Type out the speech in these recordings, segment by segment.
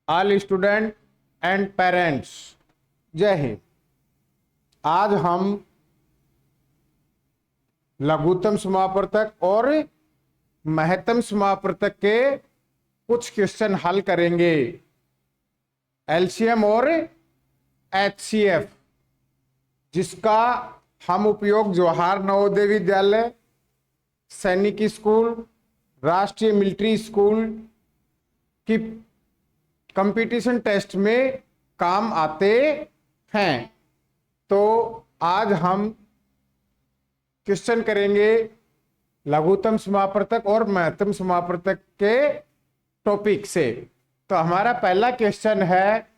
All student and parents, जय हिंद। आज हम लघुत्तम समापवर्तक और महत्तम समापवर्तक के कुछ क्वेश्चन हल करेंगे। एलसीएम और एचसीएफ, जिसका हम उपयोग जवाहर नवोदय विद्यालय, सैनिक स्कूल, राष्ट्रीय मिलिट्री स्कूल की कंपटीशन टेस्ट में काम आते हैं। तो आज हम क्वेश्चन करेंगे लघुत्तम समापवर्तक और महत्तम समापवर्तक के टॉपिक से। तो हमारा पहला क्वेश्चन है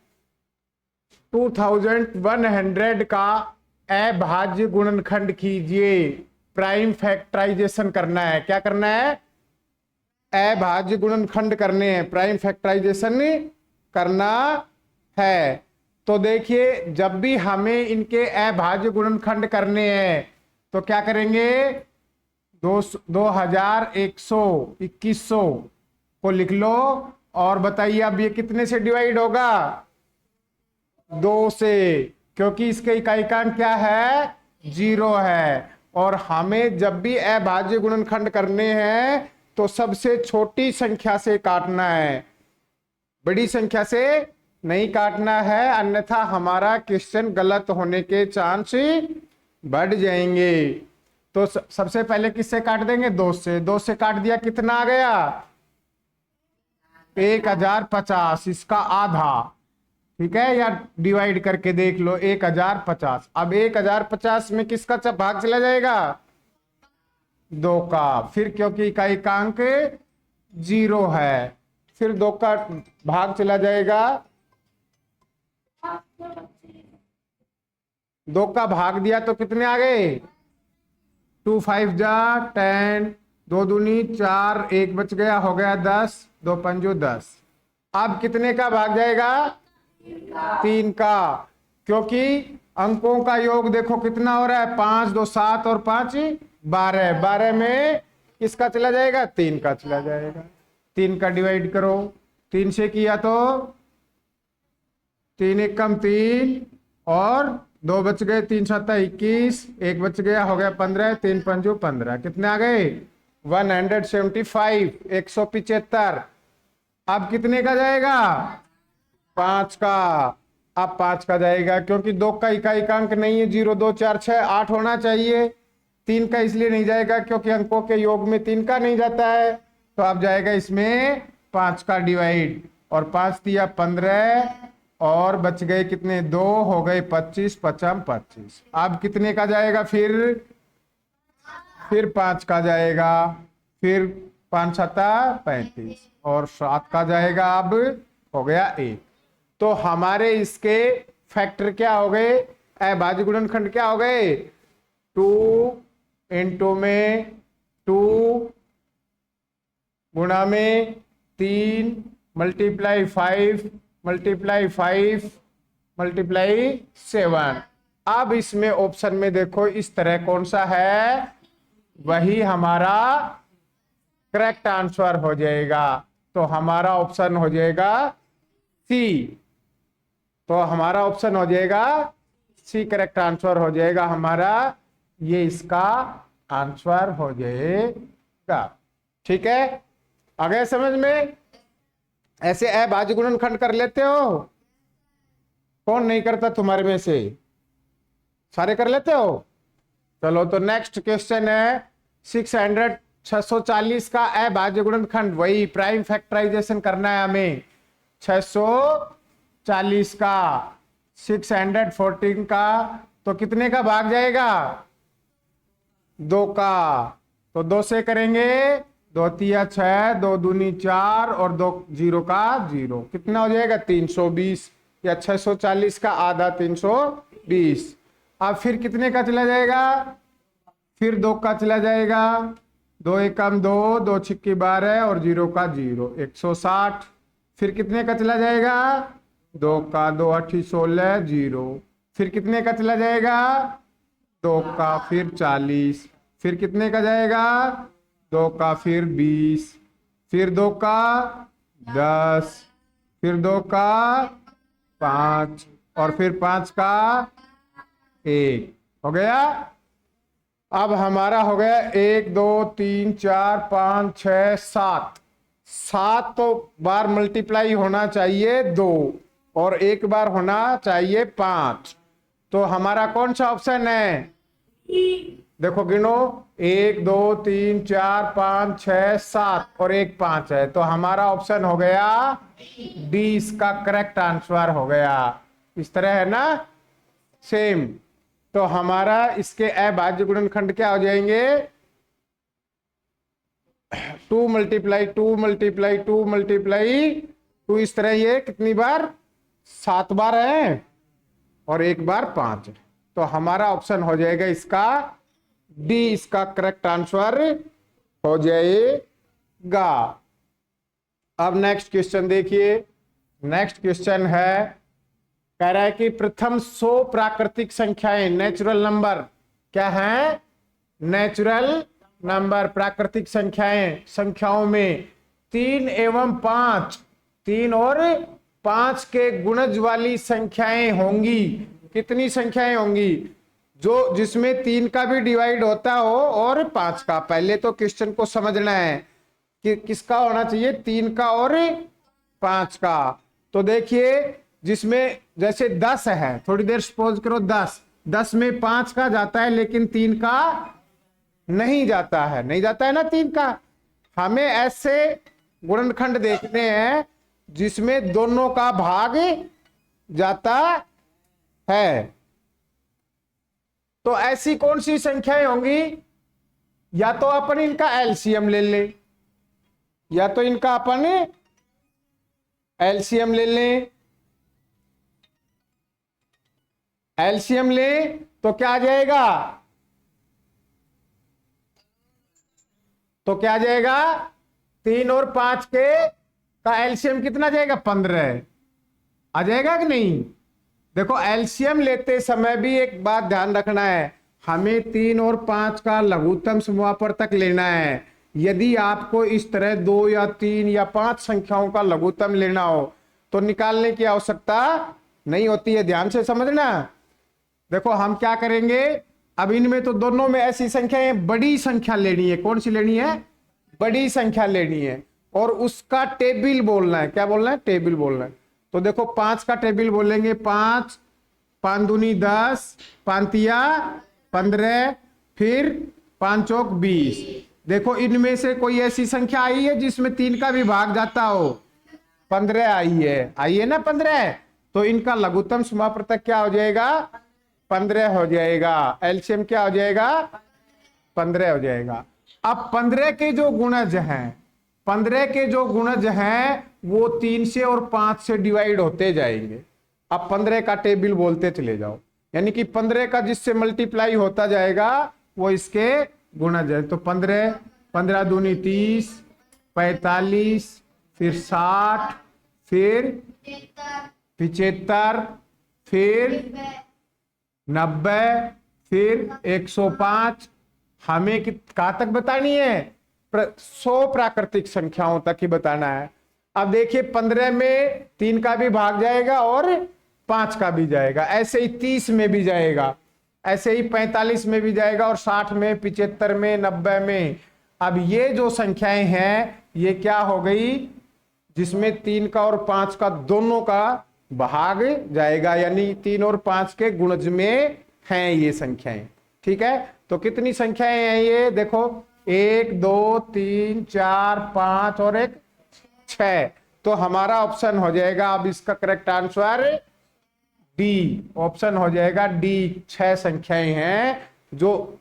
2100 का अभाज्य गुणनखंड कीजिए। प्राइम फैक्टराइजेशन करना है। क्या करना है? अभाज्य गुणनखंड करने हैं, प्राइम फैक्टराइजेशन करना है। तो देखिए, जब भी हमें इनके अभाज्य गुणनखंड करने हैं तो क्या करेंगे? 2100 को लिख लो और बताइए अब ये कितने से डिवाइड होगा? 2 से, क्योंकि इसके इकाइकांक क्या है? 0 है। और हमें जब भी अभाज्य गुणनखंड करने हैं तो सबसे छोटी संख्या से काटना है, बड़ी संख्या से नहीं काटना है, अन्यथा हमारा क्वेश्चन गलत होने के चांस बढ़ जाएंगे। तो सबसे पहले किससे काट देंगे? 2 से। 2 से काट दिया, कितना आ गया? 1050, इसका आधा। ठीक है, या डिवाइड करके देख लो 1050। अब 1050 में किसका भाग चला जाएगा? 2 का। फिर क्योंकि इकाइकांक 0 है, फिर 2 का भाग चला जाएगा। 2 का भाग दिया तो कितने आ गए? 2 5 जा 10, 2 दूनी 4, 1 बच गया, हो गया 10, 2 पंजो 10। अब कितने का भाग जाएगा? 3 का, क्योंकि अंकों का योग देखो कितना हो रहा है? 5 2 7 और 5 12। 12 में किसका चला जाएगा? 3 का चला जाएगा। 3 का डिवाइड करो, 3 से किया तो 3 1 कम 3 और 2 बच गए, 3 7 21, 1 बच गया, हो गया 15, 3 पंजो 15। कितने आ गए? 175, 175। अब कितने का जाएगा? 5 का। अब 5 का जाएगा, क्योंकि 2 का इकाइकांक नहीं है, 0 2 4 6 8 होना चाहिए। 3 का इसलिए नहीं जाएगा क्योंकि अंकों के योग में 3 का नहीं जाता है। तो अब जाएगा इसमें 5 का डिवाइड, और 5 दिया 15, और बच गए कितने? 2, हो गए 25, 55 25। अब कितने का जाएगा? फिर 5 का जाएगा, फिर 5 7 35, और 7 का जाएगा। अब हो गया 1। तो हमारे इसके फैक्टर क्या हो गए? अभाज्य गुणनखंड क्या हो गए? 2 इंटू में 2 गुणा में 3 मल्टीप्लाई 5 मल्टीप्लाई 5 मल्टीप्लाई 7। अब इसमें ऑप्शन में देखो इस तरह कौन सा है, वही हमारा करेक्ट आंसर हो जाएगा। तो हमारा ऑप्शन हो जाएगा सी। तो हमारा ऑप्शन हो जाएगा सी, करेक्ट आंसर हो जाएगा हमारा। ये इसका आंसर हो जाएगा। ठीक है, आ गया समझ में? ऐसे अभाज्य गुणनखंड कर लेते हो? कौन नहीं करता तुम्हारे में से? सारे कर लेते हो? चलो, तो नेक्स्ट क्वेश्चन है 640 का अभाज्य गुणनखंड। वही प्राइम फैक्टराइजेशन करना है हमें। 640 का 614 का, तो कितने का भाग जाएगा? 2 का। तो 2 से करेंगे, 2 तिया 6, 2 दूनी 4, और 2 0 का 0। कितना हो जाएगा? 320, या 640 का आधा 320। अब फिर कितने का चला जाएगा? फिर 2 का चला जाएगा, 2 एकम 2, 2 छिक्की 12, और 0 का 0, 160। फिर कितने का चला जाएगा? 2 का 2 8 16 0। फिर कितने का चला जाएगा? 2 का, फिर 40। फिर कितने का जाएगा? 2 का, फिर 20, फिर 2 का 10, फिर 2 का 5 और फिर 5 का 1 हो गया। अब हमारा हो गया 1 2 3 4 5 6 7। 7 तो बार मल्टीप्लाई होना चाहिए 2 और एक बार होना चाहिए 5। तो हमारा कौन सा ऑप्शन है? देखो गिनो, 1 2 3 4 5 6 7 और एक 5 है, तो हमारा ऑप्शन हो गया डी, इसका करेक्ट आंसर हो गया। इस तरह है ना, सेम। तो हमारा इसके अभाज्य गुणनखंड क्या हो जाएंगे? 2 मल्टीप्लाई 2 मल्टीप्लाई 2 मल्टीप्लाई 2। इस तरह ये कितनी बार? 7 बार है और एक बार 5 है। तो हमारा ऑप्शन हो जाएगा इसका डी, इसका करेक्ट आंसर हो जाएगा। अब नेक्स्ट क्वेश्चन देखिए। नेक्स्ट क्वेश्चन है, कह रहा है कि प्रथम 100 प्राकृतिक संख्याएं, नेचुरल नंबर क्या है? नेचुरल नंबर, प्राकृतिक संख्याएं, संख्याओं में 3 एवं 5, 3 और 5 के गुणज वाली संख्याएं होंगी। कितनी संख्याएं होंगी? जो जिसमें 3 का भी डिवाइड होता हो और 5 का। पहले तो क्वेश्चन को समझना है कि किसका होना चाहिए, 3 का और 5 का। तो देखिए, जिसमें जैसे 10 है, थोड़ी देर सपोज करो 10 में 5 का जाता है लेकिन 3 का नहीं जाता है, नहीं जाता है ना 3 का। हमें ऐसे गुणनखंड देखने हैं जिसमें दोनों का भाग जाता है। तो ऐसी कौन सी संख्याएं होंगी? या तो अपन इनका एलसीएम ले ले, या तो इनका अपन एलसीएम ले लें। एलसीएम ले तो क्या आ जाएगा? तो क्या आ जाएगा? 3 और 5 के का एलसीएम कितना जाएगा? 15 आ जाएगा कि नहीं? देखो, एलसीएम लेते समय भी एक बात ध्यान रखना है, हमें 3 और 5 का लघुत्तम समापवर्तक लेना है। यदि आपको इस तरह 2 या 3 या 5 संख्याओं का लघुत्तम लेना हो तो निकालने की आवश्यकता नहीं होती है। ध्यान से समझना। देखो हम क्या करेंगे, अब इनमें तो दोनों में ऐसी संख्याएं, बड़ी संख्या लेनी है। कौन सी लेनी है? बड़ी संख्या लेनी है और उसका टेबिल बोलना है। क्या बोलना है? टेबिल बोलना है। तो देखो 5 का टेबिल बोलेंगे, 5 5 दूनी 10, 5 तिया 15, फिर 5 चौक 20। देखो इनमें से कोई ऐसी संख्या आई है जिसमें 3 का भी भाग जाता हो? 15 आई है ना 15। तो इनका लघुत्तम समापवर्तक क्या हो जाएगा? 15 हो जाएगा। एलसीएम क्या हो जाएगा? 15 हो जाएगा। अब 15 के जो गुणज हैं, 15 के जो गुणज हैं वो 3 से और 5 से डिवाइड होते जाएंगे। अब 15 का टेबिल बोलते चले जाओ, यानी कि 15 का जिससे मल्टीप्लाई होता जाएगा वो इसके गुणज है। तो 15 15 दूनी 30, 45, फिर 60, फिर 75, फिर 90, फिर 105। हमें कहां तक बतानी है? 100 प्राकृतिक संख्याओं तक ही बताना है। अब देखिए 15 में 3 का भी भाग जाएगा और 5 का भी जाएगा, ऐसे ही 30 में भी जाएगा, ऐसे ही 45 में भी जाएगा और 60 में, 75 में, 90 में। अब ये जो संख्याएं हैं ये क्या हो गई? जिसमें 3 का और 5 का दोनों का भाग जाएगा, यानी 3 और 5 के गुणज में हैं ये संख्याएं। ठीक है, तो कितनी संख्याएं हैं ये? देखो 1 2 3 4 5 और एक 6। तो हमारा ऑप्शन हो जाएगा, अब इसका करेक्ट आंसर डी, ऑप्शन हो जाएगा डी। 6 संख्याएं हैं जो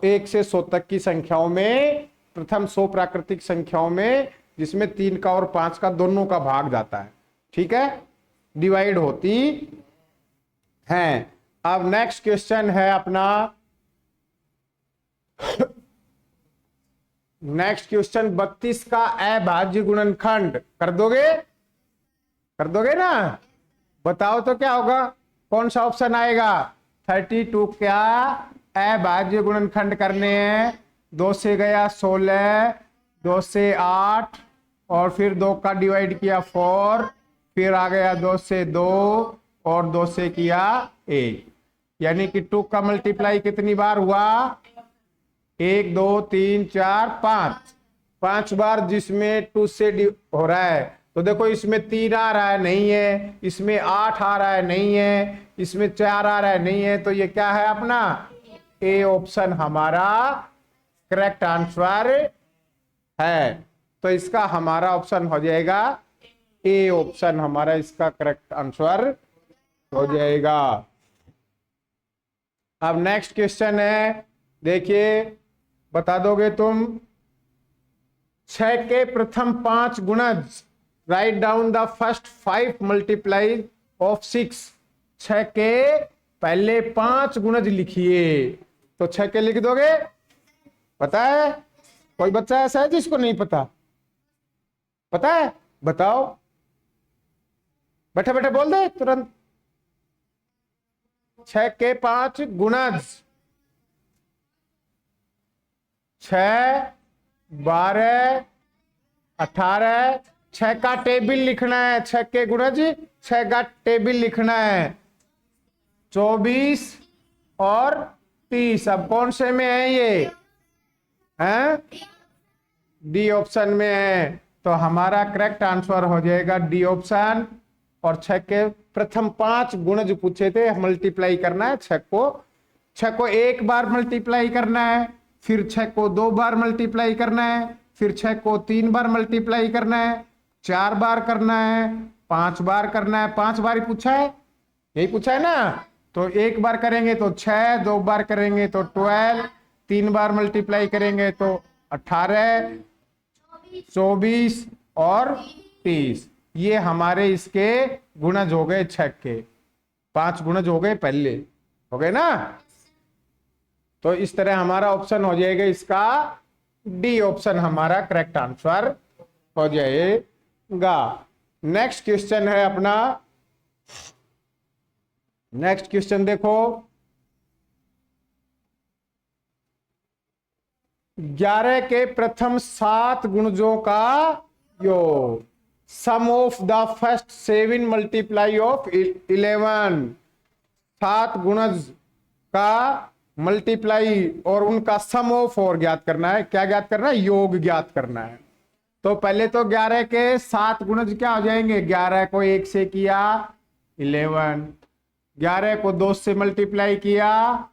1 से 100 तक की संख्याओं में, प्रथम 100 प्राकृतिक संख्याओं में जिसमें 3 का और 5 का दोनों का भाग जाता है। ठीक है, डिवाइड होती हैं। अब नेक्स्ट क्वेश्चन है अपना, नेक्स्ट क्वेश्चन 32 का अभाज्य गुणनखंड कर दोगे? कर दोगे ना? बताओ तो क्या होगा, कौन सा ऑप्शन आएगा? 32 क्या अभाज्य गुणनखंड करने हैं। 2 से गया 16, 2 से 8 और फिर 2 का डिवाइड किया 4, फिर आ गया 2 से 2 और 2 से किया 1, यानी कि 2 का मल्टीप्लाई कितनी बार हुआ? 1 2 3 4 5, 5 बार, जिसमें 2 से हो रहा है। तो देखो इसमें 3 आ रहा है, नहीं है, इसमें 8 आ रहा है, नहीं है, इसमें 4 आ रहा है, नहीं है, तो ये क्या है अपना? ए ऑप्शन हमारा करेक्ट आंसर है। तो इसका हमारा ऑप्शन हो जाएगा ए ऑप्शन, हमारा इसका करेक्ट आंसर हो जाएगा। अब नेक्स्ट क्वेश्चन है, देखिए, बता दोगे तुम। 6 के प्रथम 5 गुणज, write down the first 5 multiply of 6। 6 के पहले 5 गुणज लिखिए। तो 6 के लिख दोगे? पता है? कोई बच्चा ऐसा है जिसको नहीं पता? पता है? बताओ, बैठे बैठे बोल दे तुरंत। 6 के 5 गुणज, 6 12 18, 6 का टेबल लिखना है, 6 के गुणज 6 का टेबल लिखना है, 24 और 30। अब कौन से में है ये? हैं? डी ऑप्शन में है। तो हमारा करेक्ट आंसर हो जाएगा डी ऑप्शन। और 6 के प्रथम 5 गुणज पूछे थे, मल्टीप्लाई करना है 6 को 1 बार मल्टीप्लाई करना है, फिर 6 को 2 बार मल्टीप्लाई करना है, फिर 6 को 3 बार मल्टीप्लाई करना है, 4 बार करना है, 5 बार करना है। 5 बार ही पूछा है, यही पूछा है ना। तो 1 बार करेंगे तो 6, 2 बार करेंगे तो 12, 3 बार मल्टीप्लाई करेंगे तो 18, 24 और 30। ये हमारे इसके गुणज हो गए, 6 के 5 गुणज हो गए, पहले हो गए ना। तो इस तरह हमारा ऑप्शन हो जाएगा, इसका डी ऑप्शन हमारा करेक्ट आंसर हो जाएगा। नेक्स्ट क्वेश्चन है अपना, नेक्स्ट क्वेश्चन देखो। 11 के प्रथम 7 गुणजों का योग, sum of the first 7 multiply of 11। 7 गुणज का मल्टीप्लाई और उनका सम ऑफ और ज्ञात करना है। क्या ज्ञात करना है? योग ज्ञात करना है। तो पहले तो 11 के 7 गुणज क्या हो जाएंगे? 11 को 1 से किया 11, 11 को 2 से मल्टीप्लाई किया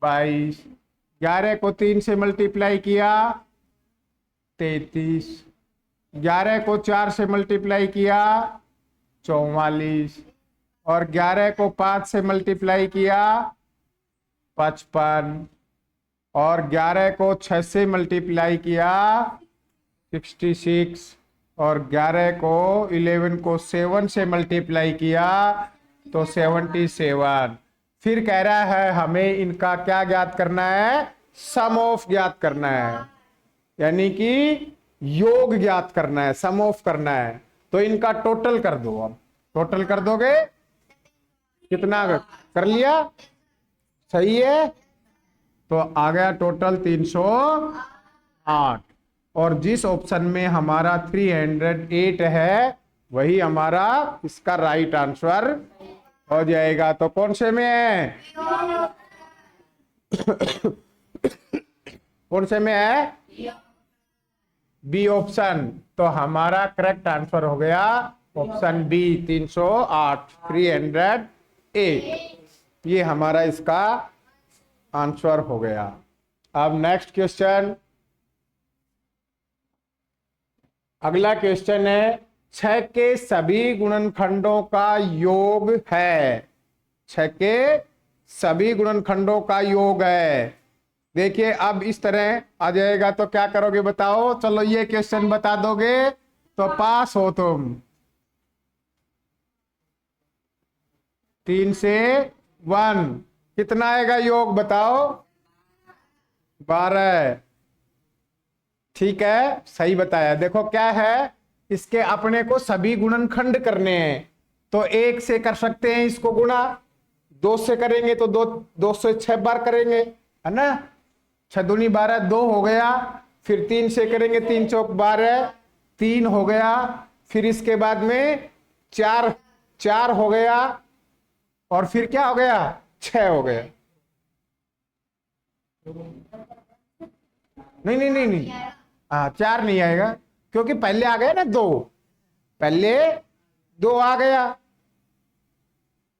22, 11 को 3 से मल्टीप्लाई किया 33, 11 को 4 से मल्टीप्लाई किया 44, और 11 को 5 से मल्टीप्लाई किया 55, और 11 को 6 से मल्टीप्लाई किया 66, और 11 को 11 को 7 से मल्टीप्लाई किया तो 77। फिर कह रहा है हमें इनका क्या ज्ञात करना है? सम ऑफ ज्ञात करना है, यानी कि योग ज्ञात करना है, सम ऑफ करना है। तो इनका टोटल कर दो। अब टोटल कर दोगे, कितना कर लिया? सही है। तो आ गया टोटल 308। और जिस ऑप्शन में हमारा 308 है वही हमारा इसका राइट आंसर हो जाएगा। तो कौन से में है? कौन से में है? B option. तो हमारा करेक्ट आंसर हो गया ऑप्शन बी, 308, 308। ये हमारा इसका आंसर हो गया। अब नेक्स्ट क्वेश्चन, अगला क्वेश्चन है 6 के सभी गुणनखंडों का योग है। 6 के सभी गुणनखंडों का योग है। देखिए अब इस तरह आ जाएगा तो क्या करोगे बताओ? चलो ये क्वेश्चन बता दोगे तो पास हो तुम। 3 से 1 कितना आएगा योग बताओ? 12। ठीक है, सही बताया। देखो क्या है, इसके अपने को सभी गुणनखंड करने हैं तो 1 से कर सकते हैं इसको गुणा, 2 से करेंगे तो 2 से 6 बार करेंगे, है ना। 6 दूनी 12, 2 हो गया। फिर 3 से करेंगे, 3 चौक 12, 3 हो गया। फिर इसके बाद में चार, 4 हो गया और फिर क्या हो गया, 6 हो गया। नहीं नहीं नहीं नहीं, हाँ 4 नहीं आएगा क्योंकि पहले आ गया ना 2, पहले 2 आ गया।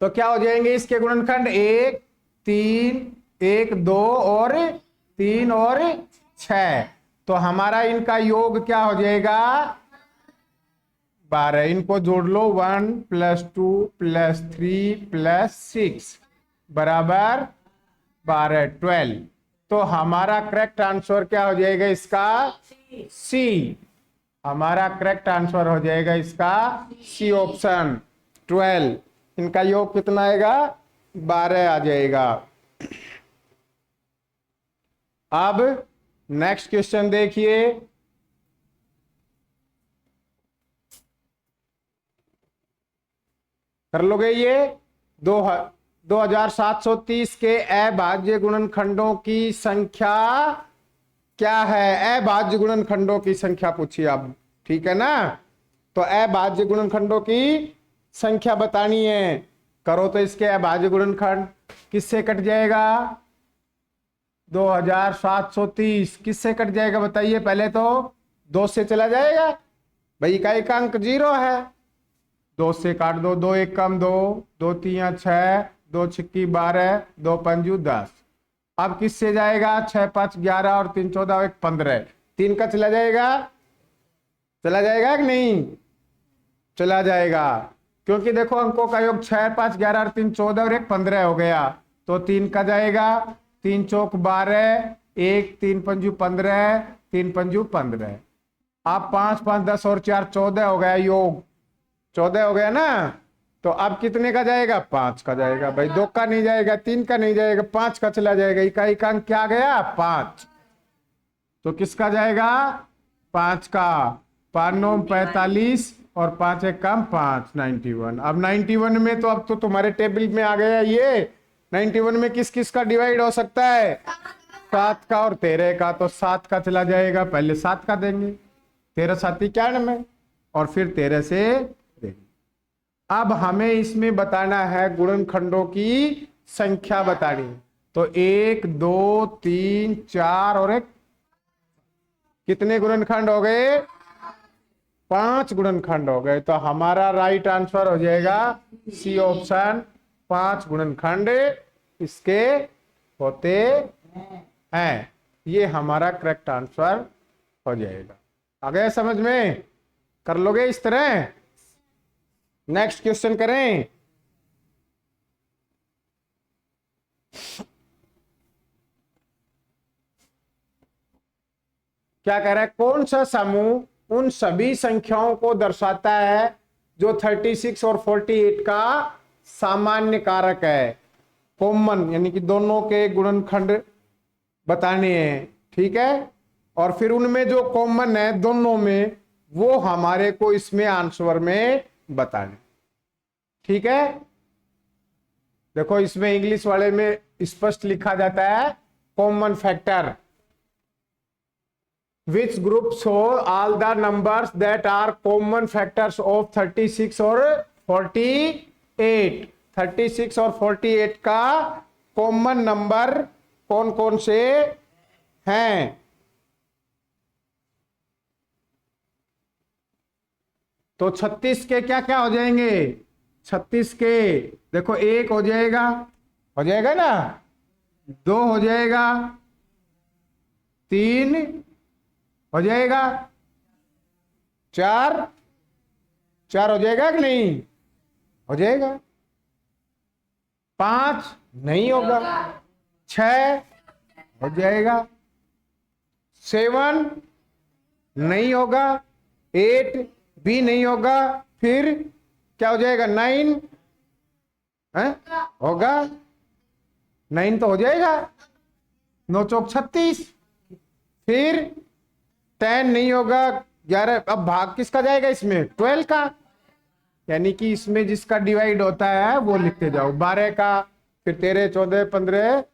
तो क्या हो जाएंगे इसके गुणनखंड, 1 3 1 2 और 3 और 6। तो हमारा इनका योग क्या हो जाएगा, 12। इनको जोड़ लो, 1 + 2 + 3 + 6 बराबर 12, 12। तो हमारा करेक्ट आंसर क्या हो जाएगा इसका, सी। हमारा करेक्ट आंसर हो जाएगा इसका सी ऑप्शन 12। इनका योग कितना आएगा, 12 आ जाएगा। अब नेक्स्ट क्वेश्चन देखिए, कर लोगे ये। 2730 के अभाज्य गुणनखंडों की संख्या क्या है, अभाज्य गुणनखंडों की संख्या पूछी आप, ठीक है ना। तो अभाज्य गुणनखंडों की संख्या बतानी है, करो तो इसके अभाज्य गुणनखंड किससे कट जाएगा, 2730 किससे कट जाएगा बताइए, पहले तो 2 से चला जाएगा, भाई का एक अंक 0 है, 2 से काट दो, 2 1 कम 2, 2 3 6, 2 6 12, 2 5 10। अब किससे जाएगा, 6 5 11 और 3 14 और 1 15, 3 का चला जाएगा, चला जाएगा कि नहीं, चला जाएगा। क्योंकि देखो अंकों का योग 6 5 11 और 3 14 और 1 15 हो गया, तो 3 का जाएगा, 3 चौक 12, 1 3 5 15, 3 5 15। अब 5 5 10 और 4 14 हो गया, योग 14 हो गया ना। तो अब कितने का जाएगा, 5 का जाएगा, भाई 2 का नहीं जाएगा, 3 का नहीं जाएगा, 5 का चला जाएगा। इकाई का अंक क्या गया, 5। तो किसका जाएगा, 5 का। 5 9 45 और 5 1 कम 5, 91। अब 91 में तो अब तो तुम्हारे टेबल में आ गया ये, 91 में किस किस का डिवाइड हो सकता है, 7 का और 13 का। तो 7 का चला जाएगा, पहले 7 का देंगे, 13 7 91 और फिर 13 से देंगे। अब हमें इसमें बताना है गुणनखंडों की संख्या बतानी है। तो 1 2 3 4 और 1, कितने गुणनखंड हो गए, 5 गुणनखंड हो गए। तो हमारा राइट आंसर हो जाएगा सी ऑप्शन, 5 गुणनखंड इसके होते हैं। ये हमारा करेक्ट आंसर हो जाएगा। आ गया समझ में, कर लोगे इस तरह। नेक्स्ट क्वेश्चन करें। क्या कह रहा है, कौन सा समूह उन सभी संख्याओं को दर्शाता है जो 36 और 48 का सामान्य कारक है, कॉमन, यानी कि दोनों के गुणनखंड बताने हैं, ठीक है। और फिर उनमें जो कॉमन है दोनों में, वो हमारे को इसमें आंसर में बताने, ठीक है। देखो इसमें इंग्लिश वाले में स्पष्ट लिखा जाता है common factor, which group show all the numbers that are common factors of 36 और 48। 36 और 48 का कॉमन नंबर कौन कौन से हैं। तो 36 के क्या क्या हो जाएंगे, 36 के देखो 1 हो जाएगा ना, 2 हो जाएगा, 3 हो जाएगा, 4 हो जाएगा कि नहीं, हो जाएगा। 5 नहीं होगा, 6 हो जाएगा, 7 नहीं होगा, 8 भी नहीं होगा, फिर क्या हो जाएगा, 9 होगा, 9 तो हो जाएगा, 9 चौक 36, फिर 10 नहीं होगा, 11। अब भाग किसका जाएगा इसमें, 12 का, यानी कि इसमें जिसका डिवाइड होता है वो लिखते जाओ, 12 का, फिर 13 14 15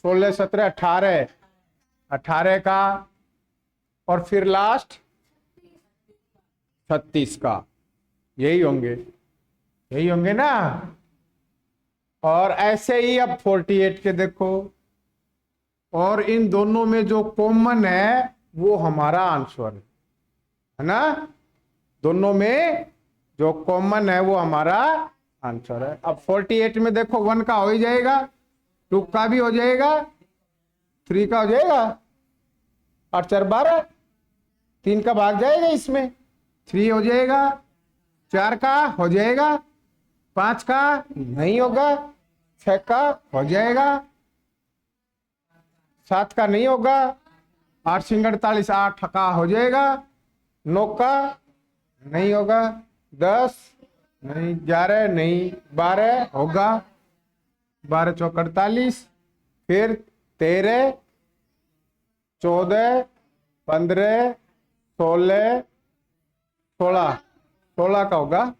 16 17 18, 18 का, और फिर लास्ट 36 का। यही होंगे, यही होंगे ना। और ऐसे ही अब 48 के देखो, और इन दोनों में जो कॉमन है वो हमारा आंसर है ना। दोनों में जो कॉमन है वो हमारा आंसर है। अब 48 में देखो 1 का हो ही जाएगा, 2 का भी हो जाएगा, 3 का हो जाएगा, 8 4 12, 3 का भाग जाएगा इसमें, 3 हो जाएगा, 4 का हो जाएगा, 5 का नहीं होगा, 6 का हो जाएगा, 7 का नहीं होगा, 8 सिंग 48, 8 का हो जाएगा, 9 का नहीं होगा, 10 नहीं, 11 नहीं, 12 होगा, 12 चौक 48, फिर 13, 14, 15, 16, 16 का होगा,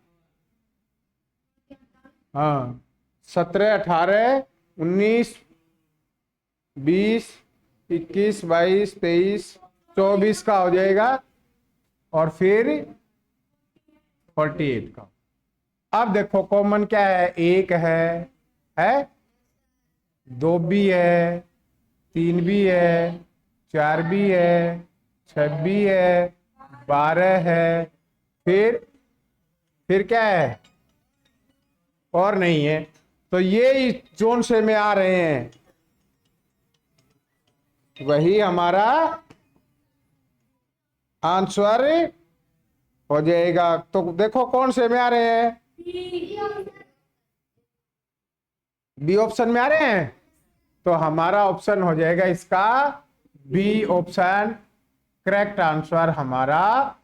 हाँ, 17, 18, 19, 20, 21, 22, 23, 24 का हो जाएगा, और फिर 48 का। अब देखो कॉमन क्या है, 1 है, 2 भी है, 3 भी है, 4 भी है, 6 भी है, 12 है, फिर क्या है, और नहीं है। तो ये इस जोन से में आ रहे हैं, वही हमारा आंसर हो जाएगा। तो देखो कौन से में आ रहे हैं, बी ऑप्शन में आ रहे हैं, तो हमारा ऑप्शन हो जाएगा इसका बी ऑप्शन, करेक्ट आंसर हमारा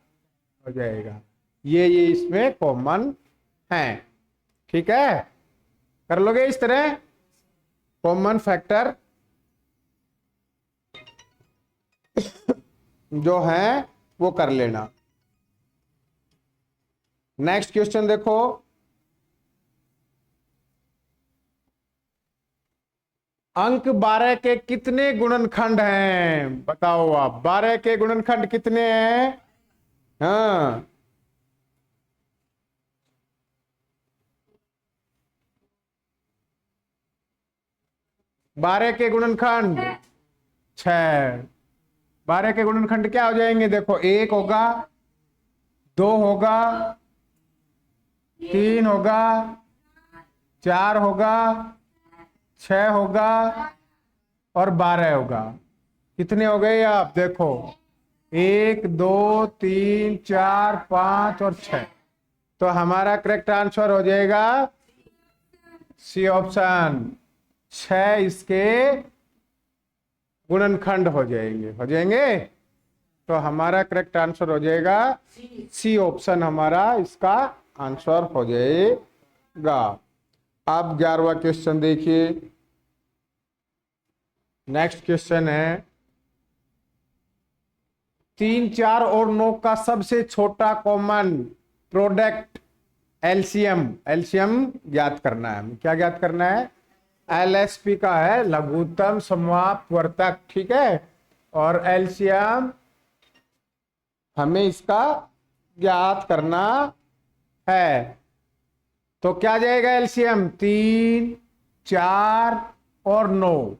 हो जाएगा। ये इसमें कॉमन है, ठीक है। कर लोगे इस तरह कॉमन फैक्टर जो है वो कर लेना। नेक्स्ट क्वेश्चन देखो, अंक 12 के कितने गुणनखंड हैं, बताओ आप, 12 के गुणनखंड कितने हैं। हाँ, बारह के गुणनखंड 6। 12 के गुणनखंड क्या हो जाएंगे, देखो 1 होगा, 2 होगा, 3 होगा, 4 होगा, 6 होगा, और 12 होगा। कितने हो गए आप देखो, 1 2 3 4 5 और 6। तो हमारा करेक्ट आंसर हो जाएगा सी ऑप्शन, 6 इसके गुणनखंड हो जाएंगे। तो हमारा करेक्ट आंसर हो जाएगा सी ऑप्शन, हमारा इसका आंसर हो जाएगा। अब 11वां क्वेश्चन देखिए। नेक्स्ट क्वेश्चन है, 3 4 और 9 का सबसे छोटा कॉमन प्रोडक्ट एलसीएम ज्ञात करना है। क्या ज्ञात करना है, एलएसपी का है, लघुत्तम समवर्तक, ठीक है। और एलसीएम हमें इसका ज्ञात करना है। तो क्या जाएगा एलसीएम, 3 4 और 9।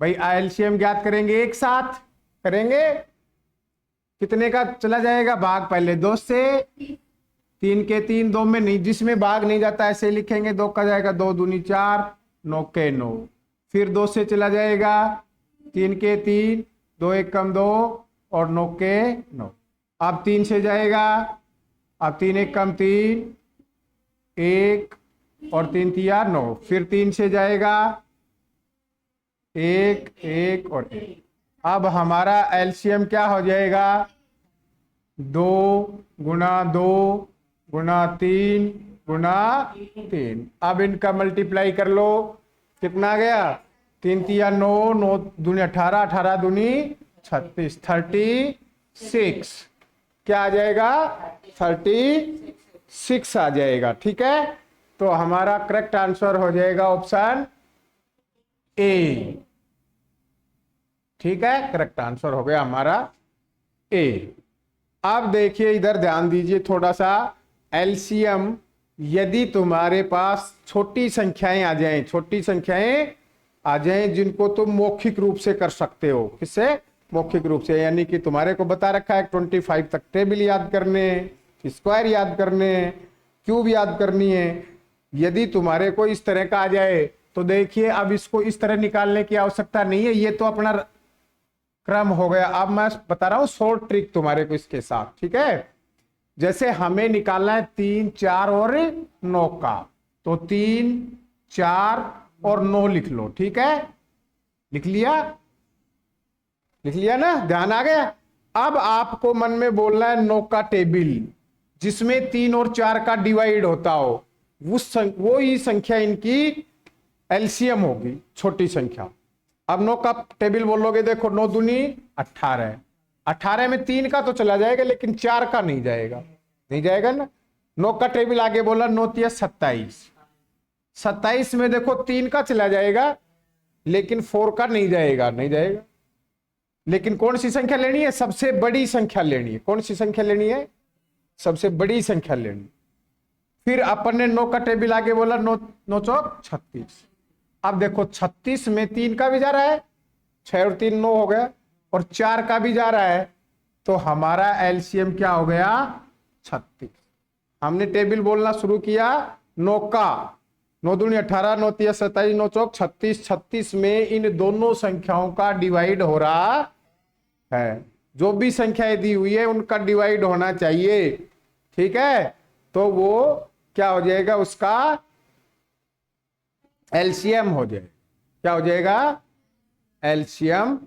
भाई एलसीएम ज्ञात करेंगे, एक साथ करेंगे, कितने का चला जाएगा भाग, पहले 2 से, 3 के 3, 2 में नहीं, जिसमें भाग नहीं जाता ऐसे लिखेंगे, 2 का जाएगा 2 दूनी 4, 9 के 9, फिर 2 से चला जाएगा, 3 के 3, 2 1 कम 2, और 9 के 9। अब 3 से जाएगा, अब 3 1 कम 3, 1 और 3 3 9, फिर 3 से जाएगा, 1 1 और 1। अब हमारा एलसीएम क्या हो जाएगा, 2 गुना 2 गुना 3 गुना 3। अब इनका मल्टीप्लाई कर लो, कितना आ गया, 3 3 9, 9 दूनी 18, 18 दूनी 36, 36। क्या आ जाएगा, 36 आ जाएगा, ठीक है। तो हमारा करेक्ट आंसर हो जाएगा ऑप्शन ए, ठीक है। करेक्ट आंसर हो गया हमारा ए। अब देखिए इधर ध्यान दीजिए थोड़ा सा, एलसीएम यदि तुम्हारे पास छोटी संख्याएं आ जाएं, छोटी संख्याएं आ जाएं जिनको तुम मौखिक रूप से कर सकते हो। किससे? मौखिक रूप से, यानी कि तुम्हारे को बता रखा है 25 तक टेबल याद करने, स्क्वायर याद करने, क्यूब याद करनी है। यदि तुम्हारे को इस तरह का आ जाए तो देखिए अब इसको इस तरह निकालने की आवश्यकता नहीं है, ये तो अपना क्रम हो गया। अब मैं बता रहा हूं शॉर्ट ट्रिक तुम्हारे को इसके साथ, ठीक है। जैसे हमें निकालना है 3, 4 और 9 का, तो 3, 4 और 9 लिख लो, ठीक है। लिख लिया? लिख लिया ना? ध्यान आ गया? अब आपको मन में बोलना है 9 का टेबल जिसमें 3 और 4 का डिवाइड होता हो, वो ही संख्या इनकी एलसीएम होगी, छोटी संख्या। अब 9 का टेबल बोलोगे, देखो 9 दूनी 18, 18 में 3 का तो चला जाएगा लेकिन 4 का नहीं जाएगा, नहीं जाएगा ना। 9 का टेबल आगे बोला 9 तिया 27, 27 में देखो 3 का चला जाएगा लेकिन 4 का नहीं जाएगा, नहीं जाएगा। लेकिन कौन सी संख्या लेनी है? सबसे बड़ी संख्या लेनी है। कौन सी संख्या लेनी है? सबसे बड़ी संख्या लेनी। फिर अपन ने 9 का टेबल आगे बोला 9, 9 चौक 36। अब देखो 36 में 3 का भी जा रहा है, 6 और 3 9 हो गया, और 4 का भी जा रहा है, तो हमारा एलसीएम क्या हो गया? 36। हमने टेबल बोलना शुरू किया 9 का, 9 दूनी 18, 9 तिया 27, 9 चौक 36। 36 में इन दोनों संख्याओं का डिवाइड हो रहा है। जो भी संख्याएं दी हुई है उनका डिवाइड होना चाहिए, ठीक है। तो वो क्या हो जाएगा? उसका एलसीएम हो जाएगा। क्या हो जाएगा? एलसीएम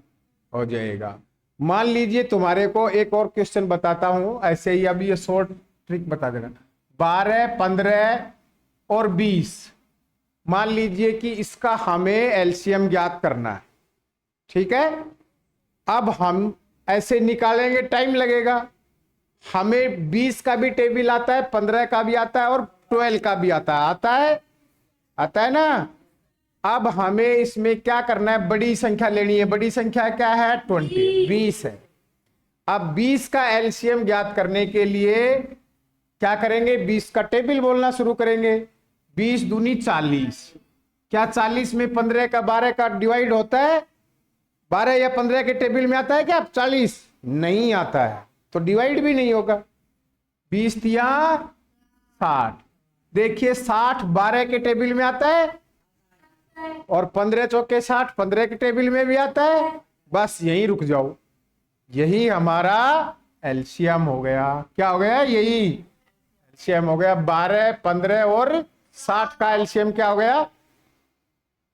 हो जाएगा। मान लीजिए तुम्हारे को एक और क्वेश्चन बताता हूं ऐसे ही, अभी ये शॉर्ट ट्रिक बता देना। 12, 15 और 20, मान लीजिए कि इसका हमें एलसीएम ज्ञात करना है, ठीक है। अब हम ऐसे निकालेंगे, टाइम लगेगा। हमें 20 का भी टेबल आता है, 15 का भी आता है और 12 का भी आता है, आता है ना। अब हमें इसमें क्या करना है? बड़ी संख्या लेनी है। बड़ी संख्या क्या है? 20 है। अब 20 का एलसीएम ज्ञात करने के लिए क्या करेंगे? 20 का टेबल बोलना शुरू करेंगे। 20 दूनी 40। क्या 40 में 15 का 12 का डिवाइड होता है? 12 या 15 के टेबल में आता है क्या? 40 नहीं आता है, तो डिवाइड भी नहीं होगा। 20 तिया 60। देखिए 60 12 के टेबल में आता है, और 15 चौके 60 15 के टेबल में भी आता है। बस यहीं रुक जाओ, यही हमारा एलसीएम हो गया। क्या हो गया? यही एलसीएम हो गया। 12, 15 और 60 का एलसीएम क्या हो गया?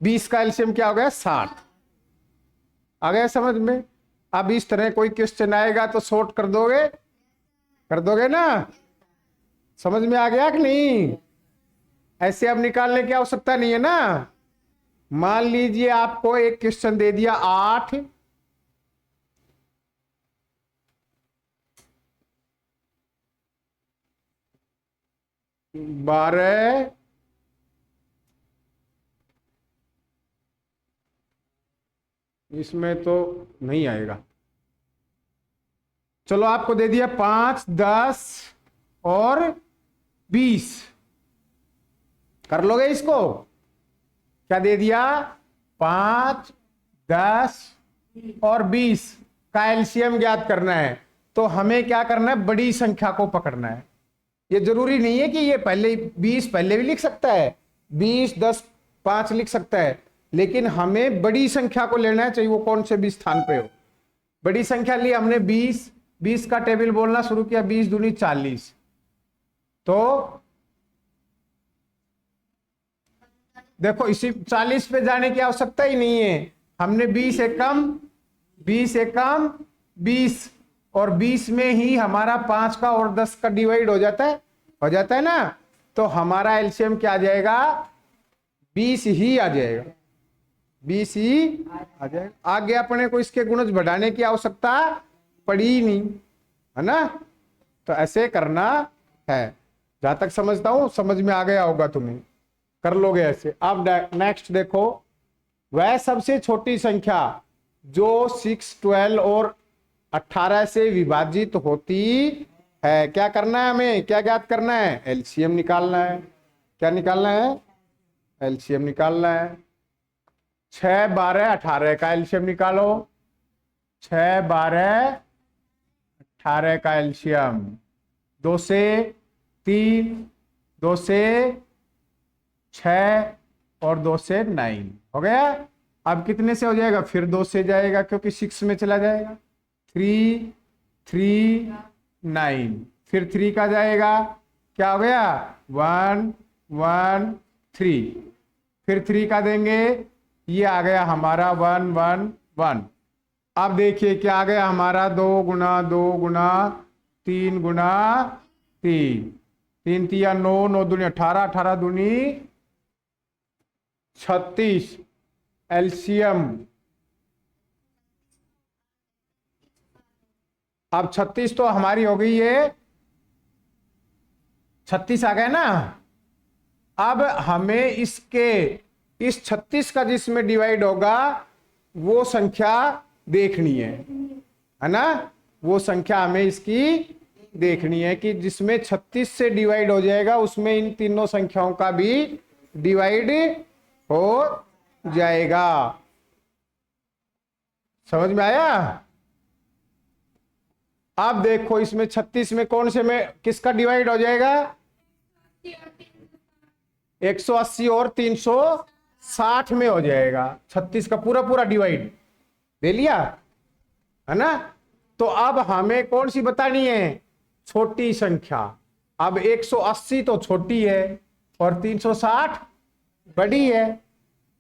20 का एलसीएम क्या हो गया? 60। आ गया समझ में? अब इस तरह कोई क्वेश्चन आएगा तो शॉर्ट कर दोगे ना? समझ में आ गया कि नहीं? ऐसे अब निकालने की आवश्यकता नहीं है ना। मान लीजिए आपको एक क्वेश्चन दे दिया 8, 12, इसमें तो नहीं आएगा। चलो आपको दे दिया 5, 10 और 20, कर लोगे इसको? क्या दे दिया? 5, 10 और 20 का एलसीएम ज्ञात करना है। तो हमें क्या करना है? बड़ी संख्या को पकड़ना है। ये जरूरी नहीं है कि ये पहले 20 पहले भी लिख सकता है, 20, 10, 5 लिख सकता है, लेकिन हमें बड़ी संख्या को लेना है, चाहिए वो कौन से भी स्थान पे हो। बड़ी संख्या ली हमने 20 का टेबल बोलना शुरू किया। 20 दूनी 40, तो देखो इसी 40 पे जाने की आवश्यकता ही नहीं है। हमने 20 एकम 20 और 20 में ही हमारा 5 का और 10 का डिवाइड हो जाता है ना। तो हमारा एलसीएम क्या आ जाएगा? 20 ही आ जाएगा, 20 ही आ जाएगा। आगे अपने को इसके गुणज बढ़ाने की आवश्यकता पड़ी ही नहीं, है ना। तो ऐसे करना है। जहां तक समझता हूं समझ में आ गया होगा, तुम्हें कर लोगे ऐसे। अब नेक्स्ट देखो, वह सबसे छोटी संख्या जो 6, 12 और 18 से विभाजित होती है। क्या करना है हमें, क्या ज्ञात करना है, एलसीएम निकालना है। क्या निकालना है, एलसीएम निकालना है। 6 12 18 का एलसीएम निकालो। 6 12 18 का एलसीएम, 2 से 3, 2 से 6 और 2 से 9 हो गया। अब कितने से हो जाएगा, फिर 2 से जाएगा क्योंकि 6 में चला जाएगा। 3 3 9, फिर 3 का जाएगा, क्या हो गया 1 1 3, फिर 3 का देंगे, ये आ गया हमारा 1 1 1। अब देखिए क्या आ गया हमारा, 2 गुना 2 गुना 3 गुना 3, 3 तिया 9, 9 दूनी 18, 18 दूनी 36। एलसीएम अब 36 तो हमारी हो गई है, 36 आ गया ना। अब हमें इसके इस 36 का जिसमें डिवाइड होगा वो संख्या देखनी है ना। वो संख्या हमें इसकी देखनी है कि जिसमें 36 से डिवाइड हो जाएगा उसमें इन तीनों संख्याओं का भी डिवाइड हो जाएगा। समझ में आया। अब देखो इसमें 36 में कौन से में किसका डिवाइड हो जाएगा, 180 और 360 में हो जाएगा। 36 का पूरा पूरा डिवाइड दे लिया है ना। तो अब हमें कौन सी बतानी है, छोटी संख्या। अब 180 तो छोटी है और 360 बड़ी है।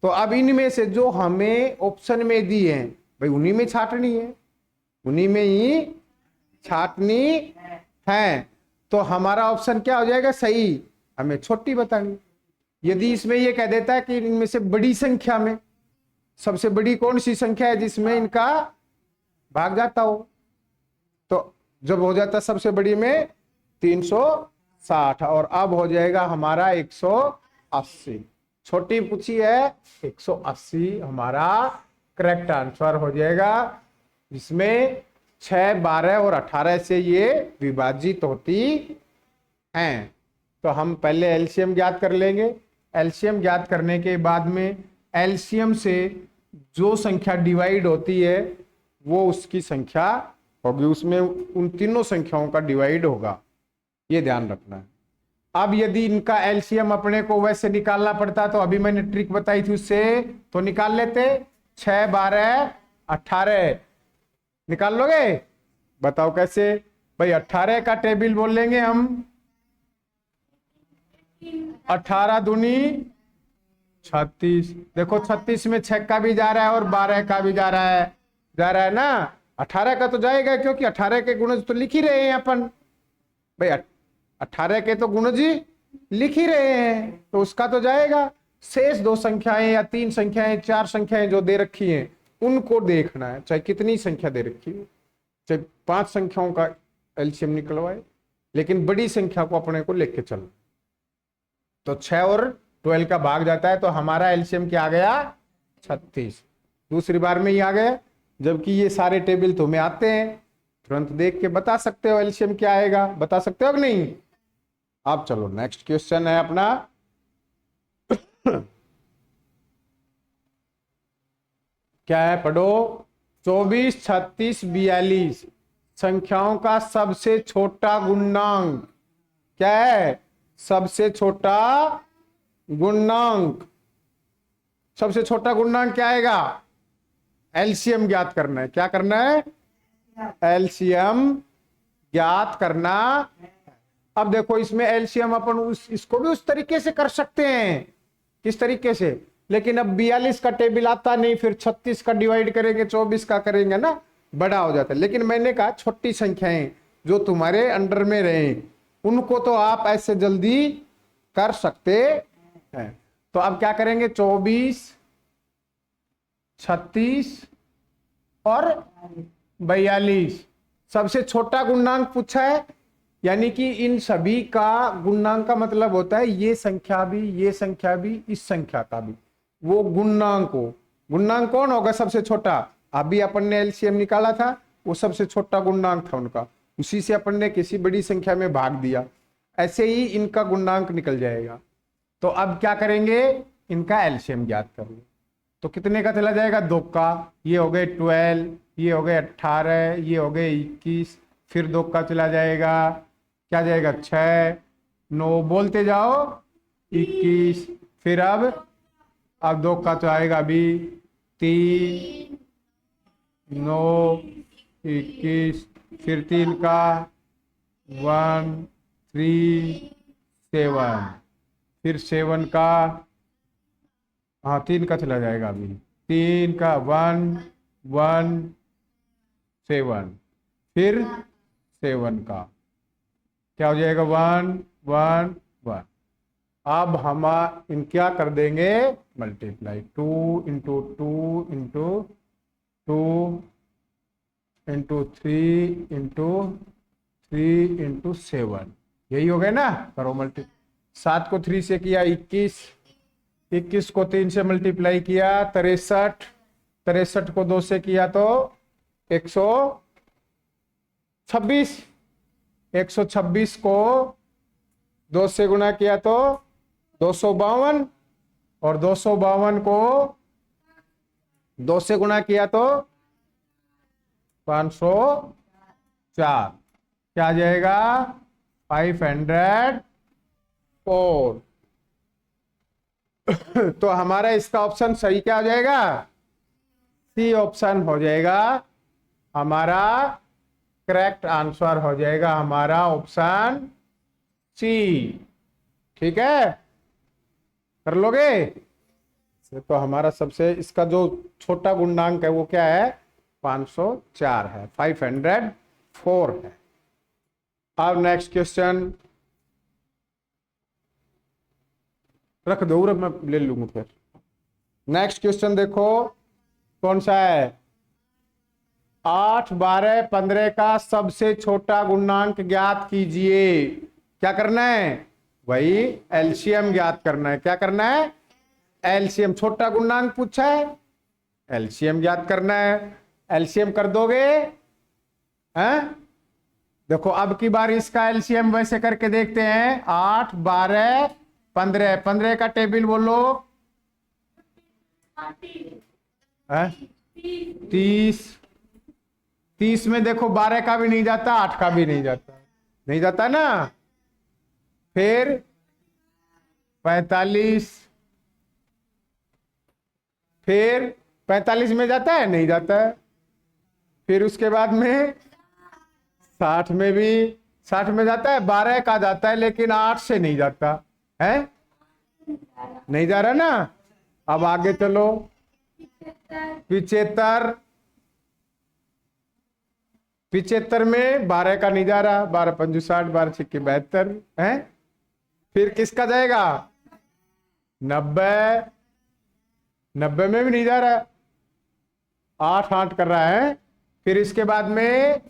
तो अब इनमें से जो हमें ऑप्शन में दी है भाई उन्हीं में छाटनी है, उन्हीं में ही छाटनी है। तो हमारा ऑप्शन क्या हो जाएगा सही, हमें छोटी बतानी। यदि इसमें ये कह देता है कि इनमें से बड़ी संख्या में सबसे बड़ी कौन सी संख्या है जिसमें इनका भाग जाता हो, तो जब हो जाता सबसे बड़ी में 360 और अब हो जाएगा हमारा 180। छोटी पूछी है 180 हमारा करेक्ट आंसर हो जाएगा, जिसमें 6 12 और 18 से ये विभाजित होती हैं। तो हम पहले एलसीएम ज्ञात कर लेंगे। एलसीएम ज्ञात करने के बाद में एलसीएम से जो संख्या डिवाइड होती है वो उसकी संख्या होगी, उसमें उन तीनों संख्याओं का डिवाइड होगा, ये ध्यान रखना है। अब यदि इनका एलसीएम अपने को वैसे निकालना पड़ता तो अभी मैंने ट्रिक बताई थी उससे तो निकाल लेते। 6 12 18 निकाल लोगे, बताओ कैसे भाई। 18 का टेबल बोल लेंगे हम, 18 दूनी 36। देखो 36 में 6 का भी जा रहा है और 12 का भी जा रहा है ना। 18 का तो जाएगा क्योंकि 18 के गुणज तो लिख ही रहे हैं अपन भाई, 18 के तो गुणज लिख ही रहे हैं तो उसका तो जाएगा। शेष 2 संख्याएं या 3 संख्याएं 4 संख्याएं जो दे रखी हैं उनको देखना है, चाहे कितनी संख्या दे रखी है, चाहे 5 संख्याओं का एलसीएम निकलवाए, लेकिन बड़ी संख्या को अपने को लेके चलो। तो 6 और 12 का भाग जाता है तो हमारा एलसीएम क्या आ गया 36। दूसरी बार में ही आ गया, जबकि ये सारे टेबल तुम्हें आते हैं, तुरंत देख के बता सकते हो एलसीएम क्या आएगा, बता सकते हो कि नहीं। अब चलो नेक्स्ट क्वेश्चन है अपना क्या है, पढ़ो। 24 36 42 संख्याओं का सबसे छोटा गुणनांक क्या है, सबसे छोटा गुणनांक। सबसे छोटा गुणनांक क्या आएगा, एलसीएम ज्ञात करना है। क्या करना है, एलसीएम ज्ञात करना। अब देखो इसमें एलसीएम अपन इसको भी उस तरीके से कर सकते हैं, किस तरीके से, लेकिन अब 42 का टेबल आता नहीं, फिर 36 का डिवाइड करेंगे 24 का करेंगे ना, बड़ा हो जाता है। लेकिन मैंने कहा छोटी संख्याएं जो तुम्हारे अंडर में रहे उनको तो आप ऐसे जल्दी कर सकते हैं। तो अब क्या करेंगे, 24 36 और 42 सबसे छोटा गुणनांक पूछा है, यानी कि इन सभी का गुणनांक का मतलब होता है ये संख्या भी, ये संख्या भी, इस संख्या का भी, वो गुणनांक हो। गुणनांक कौन होगा सबसे छोटा, अभी अपन ने एलसीएम निकाला था, वो सबसे छोटा गुणनांक था उनका। उसी से अपन ने किसी बड़ी संख्या में भाग दिया, ऐसे ही इनका गुणांक निकल जाएगा। तो अब क्या करेंगे, इनका एलसीएम ज्ञात कर लो। तो कितने का चला जाएगा, 2 का, ये हो गए 12, ये हो गए 18, ये हो गए 21, फिर 2 का चला जाएगा, क्या जाएगा 6, 9, बोलते जाओ 21, फिर अब 2 का तो आएगा अभी 3, 9, 21, फिर 3 का 1, 3, 7, फिर 7 का, हाँ 3 का चला जाएगा अभी, 3 का 1, 1, 7, फिर 7 का क्या हो जाएगा 1, 1, 1। अब हम इन क्या कर देंगे, multiply, 2 into 2 into 2 into 3 into 3 into 7, यही हो गया ना, करो मल्टी। 7 को 3 से किया 21, 21 को 3 से मल्टीप्लाई किया 63, 63 को 2 से किया तो 126, 126 को 2 से गुणा किया तो 252, और 252 को 2 से गुणा किया तो 504, क्या आ जाएगा 504। तो हमारा इसका ऑप्शन सही क्या हो जाएगा, सी ऑप्शन हो जाएगा हमारा, करेक्ट आंसर हो जाएगा हमारा ऑप्शन सी। ठीक है, कर लोगे। तो हमारा सबसे इसका जो छोटा गुणांक है वो क्या है, 504 है, 504 है। अब नेक्स्ट क्वेश्चन रख दो, मैं ले लूंगा फिर। नेक्स्ट क्वेश्चन देखो कौन सा है, 8, 12, 15 का सबसे छोटा गुणांक ज्ञात कीजिए। क्या करना है, वही एलसीएम ज्ञात करना है। क्या करना है, एलसीएम, छोटा गुणांक पूछा है, एलसीएम ज्ञात करना है। एलसीएम कर दोगे, हैं? देखो अब की बार इसका एलसीएम वैसे करके देखते हैं, 8, 12, 15, 15 का टेबल बोलो, 30, 30 में देखो 12 का भी नहीं जाता, 8 का भी नहीं जाता, नहीं जाता ना। फिर 45, फिर 45 में जाता है, नहीं जाता है। फिर उसके बाद में 60 में भी, 60 में जाता है, 12 का जाता है, लेकिन 8 से नहीं जाता है, नहीं जा रहा ना। अब आगे चलो, 75, 75 में 12 का नहीं जा रहा, 12 पंजू 60, 12 छिक्के 72 है। फिर किसका जाएगा, 90, 90 में भी नहीं जा रहा, 8, 8 कर रहा है। फिर इसके बाद में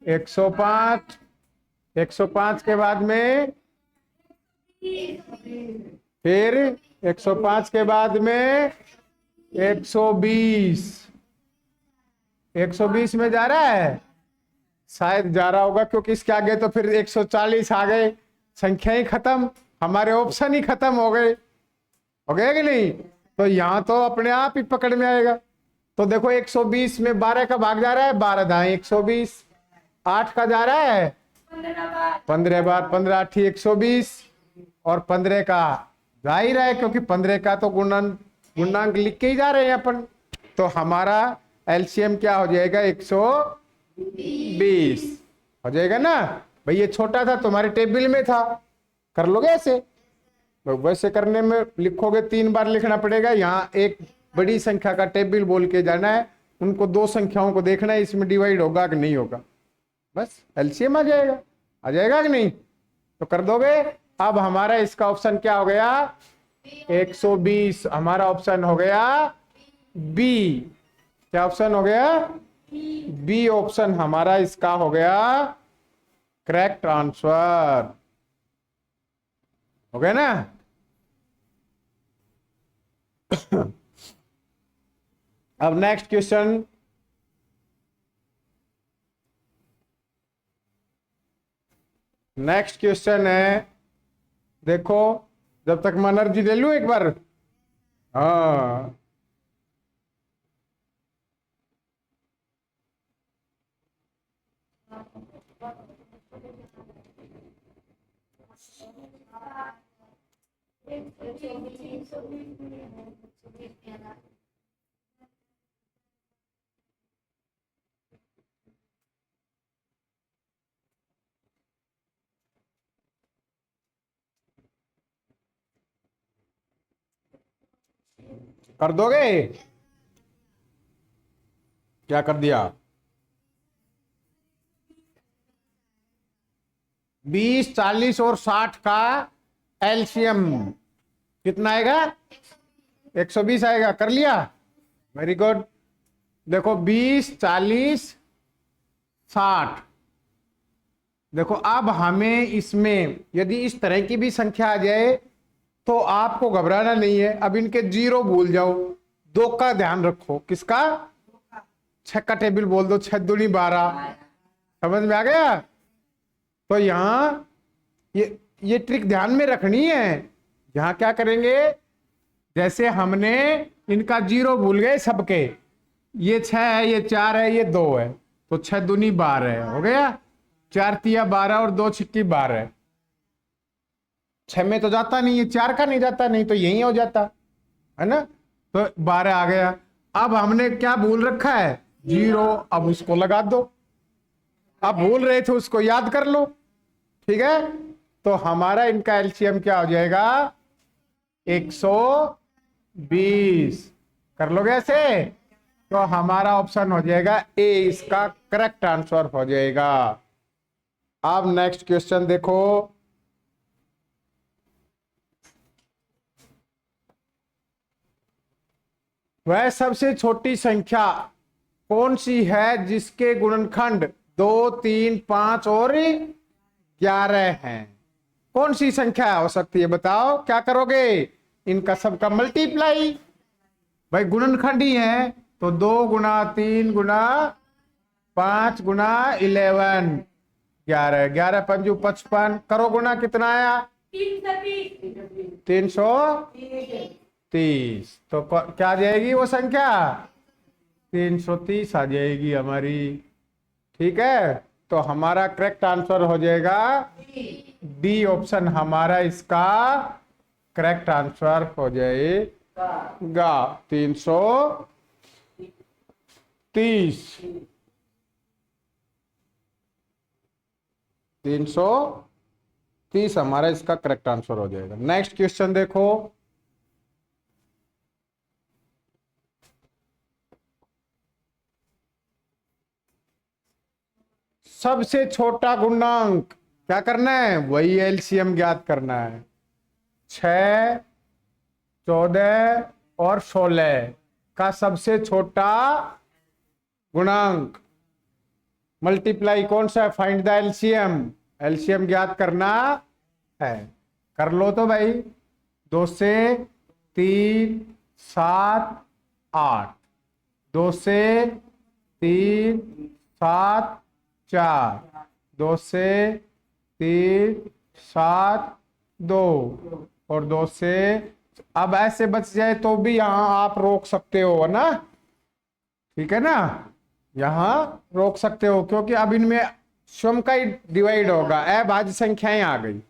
105, 105 के बाद में, फिर 105 के बाद में 120, 120 में जा रहा है, शायद जा रहा होगा, क्योंकि इसके आगे तो फिर 140 आ गए, संख्या ही खत्म, हमारे ऑप्शन ही खत्म हो गए, हो गया कि नहीं। तो यहां तो अपने आप ही पकड़ में आएगा। तो देखो 120 में 12 का भाग जा रहा है, 12 दाएं 120, 8 का जा रहा है 15 बार, 15 8 120, और 15 का जा ही रहा है, क्योंकि 15 का तो गुणांक लिख के ही जा रहे हैं अपन। तो हमारा एलसीएम क्या हो जाएगा, 120 हो जाएगा ना भाई। ये छोटा था, तुम्हारे टेबल में था, कर लोगे ऐसे। तो वैसे करने में लिखोगे 3 बार लिखना पड़ेगा, यहाँ एक बड़ी संख्या का टेबल बोल के जाना है, उनको 2 संख्याओं को देखना है, इसमें डिवाइड होगा कि नहीं होगा, बस एलसीएम आ जाएगा कि नहीं। तो कर दोगे। अब हमारा इसका ऑप्शन क्या हो गया, 120, हमारा ऑप्शन हो गया बी। क्या ऑप्शन हो गया, बी ऑप्शन हमारा इसका हो गया करेक्ट आंसर, हो गया ना। अब नेक्स्ट क्वेश्चन, नेक्स्ट क्वेश्चन है, देखो, जब तक मैं एनर्जी ले लूं एक बार। हाँ, कर दोगे? क्या कर दिया? 20, 40 और 60 का एलसीएम कितना आएगा? 120 आएगा। कर लिया? Very good. देखो 20, 40, 60। देखो अब हमें इसमें यदि इस तरह की भी संख्या आ जाए तो आपको घबराना नहीं है। अब इनके जीरो भूल जाओ, दो का ध्यान रखो। किसका? 6 का टेबल बोल दो, 6 दूनी 12। समझ में आ गया? तो यहां ये ट्रिक ध्यान में रखनी है। यहां क्या करेंगे, जैसे हमने इनका जीरो भूल गए सबके, ये 6 है, ये 4 है, ये 2 है, तो 6 दूनी 12 है, हो गया। 4 तिया 12 और 2 छिक्की 12। 6 में तो जाता नहीं है, 4 का नहीं जाता, नहीं तो यही हो जाता है ना। तो 12 आ गया। अब हमने क्या भूल रखा है? जीरो। अब उसको लगा दो। अब भूल रहे थे उसको याद कर लो। ठीक है, तो हमारा इनका एलसीएम क्या हो जाएगा? 120। कर लोगे ऐसे? तो हमारा ऑप्शन हो जाएगा ए, इसका करेक्ट आंसर हो जाएगा। अब नेक्स्ट क्वेश्चन देखो, वह सबसे छोटी संख्या कौन सी है जिसके गुणनखंड 2, 3, 5 और 11 हैं? कौन सी संख्या हो सकती है? बताओ क्या करोगे? इनका सबका मल्टीप्लाई। भाई गुणनखंड ही है तो 2 गुना 3 गुना 5 गुना 11, 11, 11 पंजू 55। करो गुना, कितना आया? 330। तो क्या आ जाएगी वो संख्या? 330 आ जाएगी हमारी। ठीक है, तो हमारा करेक्ट आंसर हो जाएगा डी ऑप्शन, हमारा इसका करेक्ट आंसर हो जाएगा 330। 330 हमारा इसका करेक्ट आंसर हो जाएगा। नेक्स्ट क्वेश्चन देखो, सबसे छोटा गुणांक क्या करना है? वही एलसीएम ज्ञात करना है। 6, 14 और 16 का सबसे छोटा गुणांक मल्टीप्लाई कौन सा है? Find the LCM. एलसीएम ज्ञात करना है। कर लो तो भाई। 2 से 3 7 8, 2 से 3 7 4, 2 से 3 7 2 और 2 से, अब ऐसे बच जाए तो भी यहां आप रोक सकते हो, है ना? ठीक है ना, यहां रोक सकते हो क्योंकि अब इनमें स्वयं का ही डिवाइड होगा। अभाज्य संख्याएं आ गई।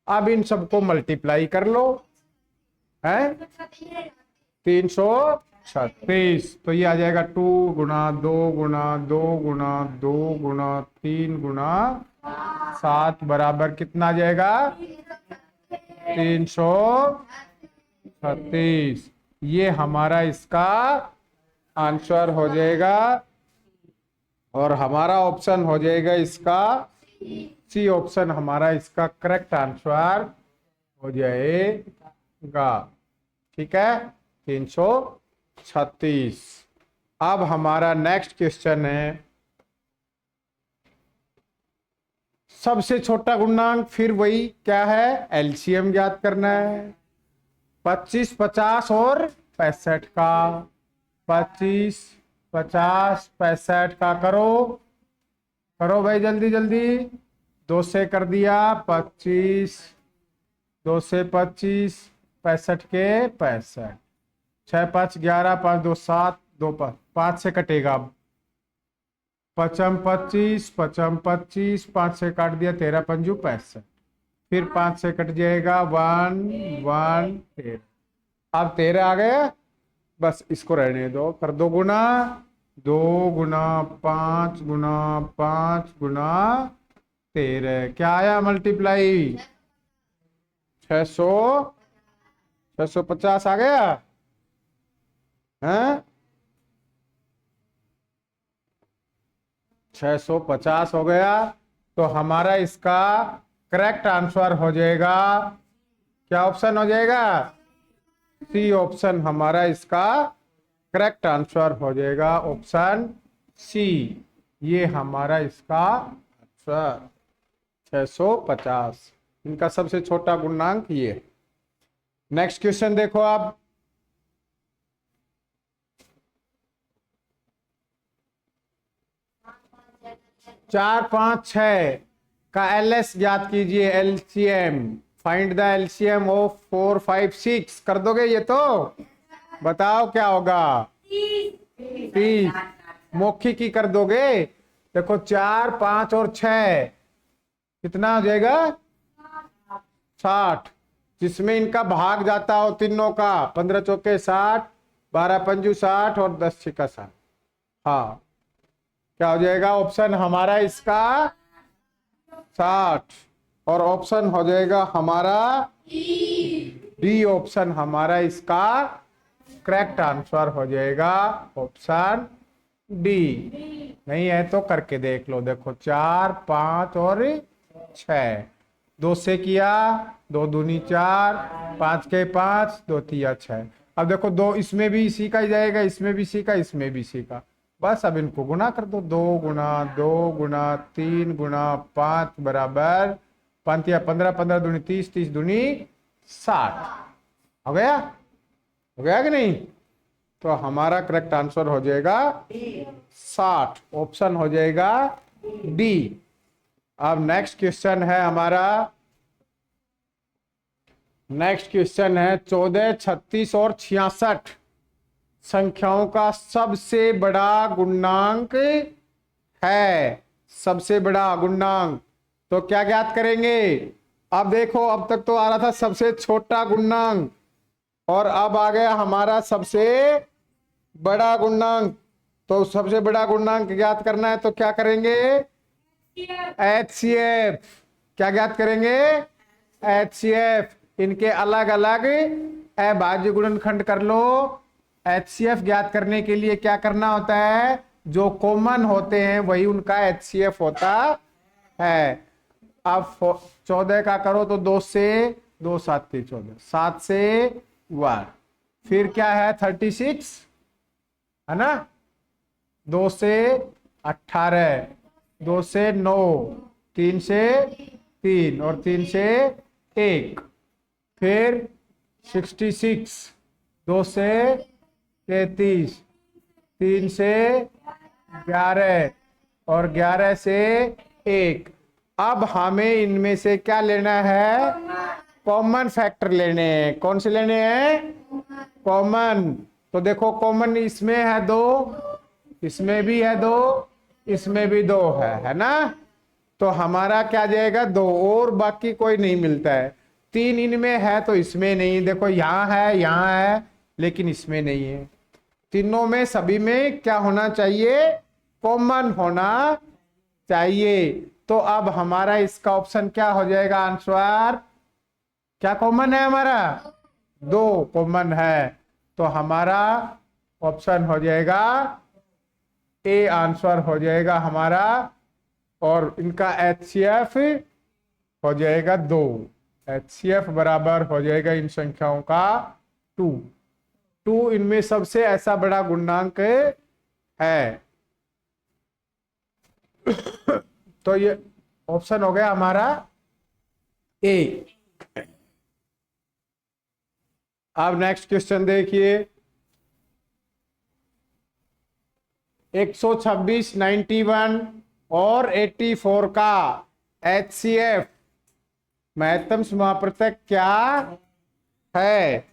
अब इन सबको मल्टीप्लाई कर लो, है 336। तो ये आ जाएगा 2 गुना 2 गुना 2 गुना 2 गुना 3 गुना 7 बराबर कितना आ जाएगा? 336। ये हमारा इसका आंसर हो जाएगा और हमारा ऑप्शन हो जाएगा इसका सी ऑप्शन, हमारा इसका करेक्ट आंसर हो जाएगा। ठीक है, 336। अब हमारा नेक्स्ट क्वेश्चन है, सबसे छोटा गुणांक, फिर वही क्या है? एलसीएम ज्ञात करना है। 25, 50 और 65 का। 25, 50, 65 का करो, करो भाई जल्दी जल्दी। दो से कर दिया 25, 2 से 25, 65 के 65, 6 5 11, 5 2 7, 2 5, 5 से कटेगा अब। 55 55 25, 5 से काट दिया 13 पंजू 65, फिर 5 से कट जाएगा 1 1 13। अब 13 आ गया, बस इसको रहने दो, कर दो गुना, 2 गुना 5 गुना 5 गुना 13, क्या आया मल्टीप्लाई? 600, 650 आ गया है। 650 हो गया, तो हमारा इसका करेक्ट आंसर हो जाएगा, क्या ऑप्शन हो जाएगा? सी ऑप्शन हमारा इसका करेक्ट आंसर हो जाएगा, ऑप्शन सी, ये हमारा इसका आंसर 650। इनका सबसे छोटा गुणांक ये। नेक्स्ट क्वेश्चन देखो आप, चार पांच छह का एलएस ज्ञात कीजिए, LCM, find the LCM of 4 5 6। कर दोगे ये तो? बताओ क्या होगा? 30। मौखिक ही कर दोगे? देखो 4 5 और 6 कितना हो जाएगा? 60, जिसमें इनका भाग जाता हो तीनों का, 15 चौके 60, 12 पंजू 60 और 10 छिका 60। हाँ, क्या हो जाएगा ऑप्शन हमारा इसका? 60। और ऑप्शन हो जाएगा हमारा डी ऑप्शन हमारा इसका करेक्ट आंसर हो जाएगा, ऑप्शन डी। नहीं है तो करके देख लो। देखो 4 5 और 6, 2 से किया, 2 दूनी 4, 5 के 5, 2 तिया 6। अब देखो 2 इसमें भी इसी का ही जाएगा, इसमें भी इसी का, इसमें भी इसी का, बस अब इनको गुना कर दो। 2 गुना 2 गुना 3 गुना 5 बराबर 5 या 15, 15 दूनी 30, 30 दूनी 60। हो गया? हो गया कि नहीं? तो हमारा करेक्ट आंसर हो जाएगा 60, ऑप्शन हो जाएगा डी। अब नेक्स्ट क्वेश्चन है हमारा, नेक्स्ट क्वेश्चन है 14 36 और 66 संख्याओं का सबसे बड़ा गुणांक है। सबसे बड़ा गुणांक तो क्या ज्ञात करेंगे? अब देखो, अब तक तो आ रहा था सबसे छोटा गुणांक, और अब आ गया हमारा सबसे बड़ा गुणांक। तो सबसे बड़ा गुणांक ज्ञात करना है तो क्या करेंगे? HCF। क्या ज्ञात करेंगे? HCF। इनके अलग अलग अभाज्य गुणनखंड कर लो। HCF ज्ञात करने के लिए क्या करना होता है? जो कॉमन होते हैं वही उनका HCF होता है। अब 14 का करो तो 2 से 2 7 के 14, 7 से 1, फिर क्या है 36 है ना, 2 से 18, 2 से 9, 3 से 3 और 3 से 1, फिर 66, 2 से 33, 3 से 11 और 11 से 1। अब हमें इनमें से क्या लेना है? कॉमन फैक्टर लेने हैं। कौन से लेने हैं? कॉमन। तो देखो कॉमन इसमें है 2, इसमें भी है 2, इसमें भी 2 है ना। तो हमारा क्या जाएगा? 2, और बाकी कोई नहीं मिलता है। 3 इनमें है तो इसमें नहीं, देखो यहाँ है, यहाँ है, लेकिन इसमें नहीं है। तीनों में सभी में क्या होना चाहिए? कॉमन होना चाहिए। तो अब हमारा इसका ऑप्शन क्या हो जाएगा? आंसर क्या कॉमन है हमारा? 2 कॉमन है, तो हमारा ऑप्शन हो जाएगा ए, आंसर हो जाएगा हमारा। और इनका HCF हो जाएगा 2। HCF बराबर हो जाएगा इन संख्याओं का 2। 2 इनमें सबसे ऐसा बड़ा गुणांक है। तो ये ऑप्शन हो गया हमारा ए। अब नेक्स्ट क्वेश्चन देखिए, 126 91 और 84 का HCF महत्तम समापवर्तक क्या है,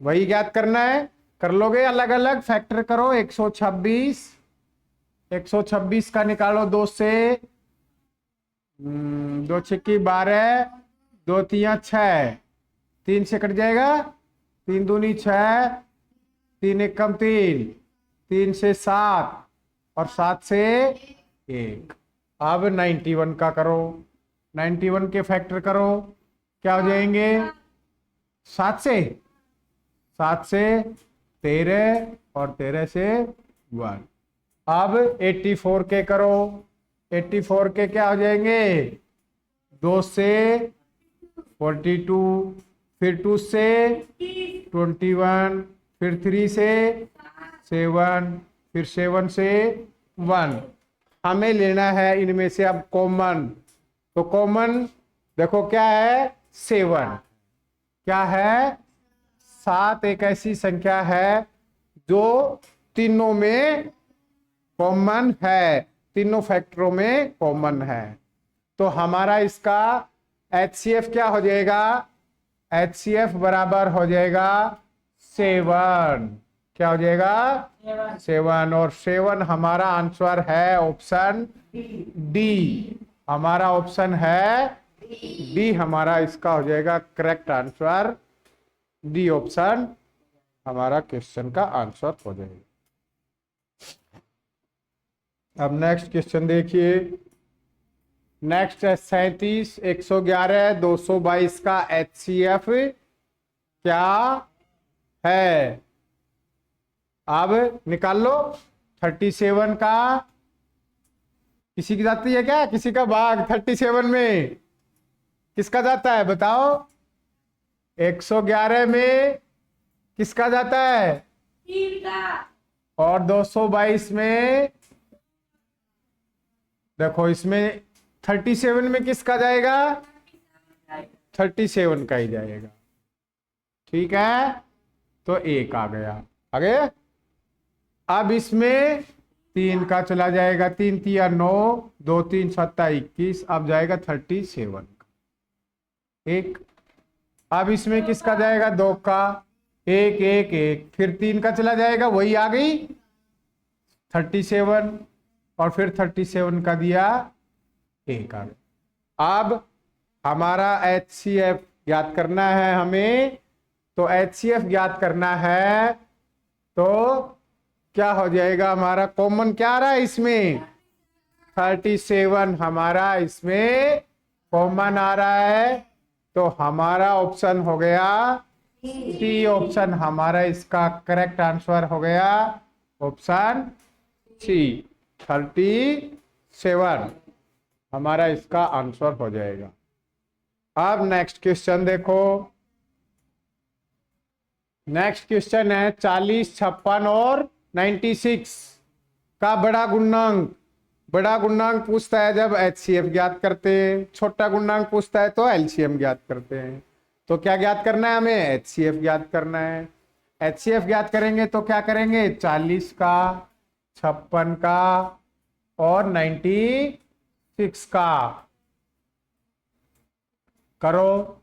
वही ज्ञात करना है। कर लोगे, अलग अलग फैक्टर करो। 126 का निकालो 2 से, 2 छिक्की 12, 2 तिया 6, 3 से कट जाएगा, 3 दूनी 6, 3 एकम 3, 3 से 7 और 7 से 1। अब 91 का करो, 91 के फैक्टर करो, क्या हो जाएंगे, 7 से 13 और 13 से 1। अब 84 के करो, 84 के क्या हो जाएंगे, 2 से 42, फिर 2 से 21, फिर 3 से 7, फिर 7 से 1। हमें लेना है इनमें से अब कॉमन। तो कॉमन देखो क्या है, 7। क्या है, 7 एक ऐसी संख्या है जो तीनों में कॉमन है, तीनों फैक्टरों में कॉमन है। तो हमारा इसका HCF क्या हो जाएगा, HCF बराबर हो जाएगा 7। क्या हो जाएगा, 7। और 7 हमारा आंसर है ऑप्शन डी। हमारा ऑप्शन है डी, हमारा इसका हो जाएगा करेक्ट आंसर। डी ऑप्शन हमारा क्वेश्चन का आंसर हो जाएगा। अब नेक्स्ट क्वेश्चन देखिए। नेक्स्ट है 37, 111, 222 का HCF क्या है। अब निकाल लो। 37 का किसी की जाती है क्या, किसी का भाग 37 में किसका जाता है बताओ। 111 में किसका जाता है, और 222 में देखो, इसमें 37 में किसका जाएगा, 37 का ही जाएगा। ठीक है, तो 1 आ गया आगे। अब इसमें 3 का चला जाएगा, 3 तिया 9, 2 3 7 21, अब जाएगा 37 का 1। अब इसमें किसका जाएगा, 2 का 1 1 1, फिर 3 का चला जाएगा, वही आ गई 37, और फिर 37 का दिया 1 आ गया। अब हमारा HCF ज्ञात करना है हमें। तो HCF ज्ञात करना है तो क्या हो जाएगा, हमारा कॉमन क्या आ रहा है इसमें, 37 हमारा इसमें कॉमन आ रहा है। तो हमारा ऑप्शन हो गया सी ऑप्शन, हमारा इसका करेक्ट आंसर हो गया ऑप्शन सी, 37 हमारा इसका आंसर हो जाएगा। अब नेक्स्ट क्वेश्चन देखो। नेक्स्ट क्वेश्चन है 40, 56 और 96 का बड़ा गुणांक। बड़ा गुणांक पूछता है जब HCF ज्ञात करते हैं, छोटा गुणांक पूछता है तो LCM ज्ञात करते हैं। तो क्या ज्ञात करना है हमें, HCF ज्ञात करना है। HCF ज्ञात करेंगे तो क्या करेंगे, 40 का, 56 का और 96 का करो।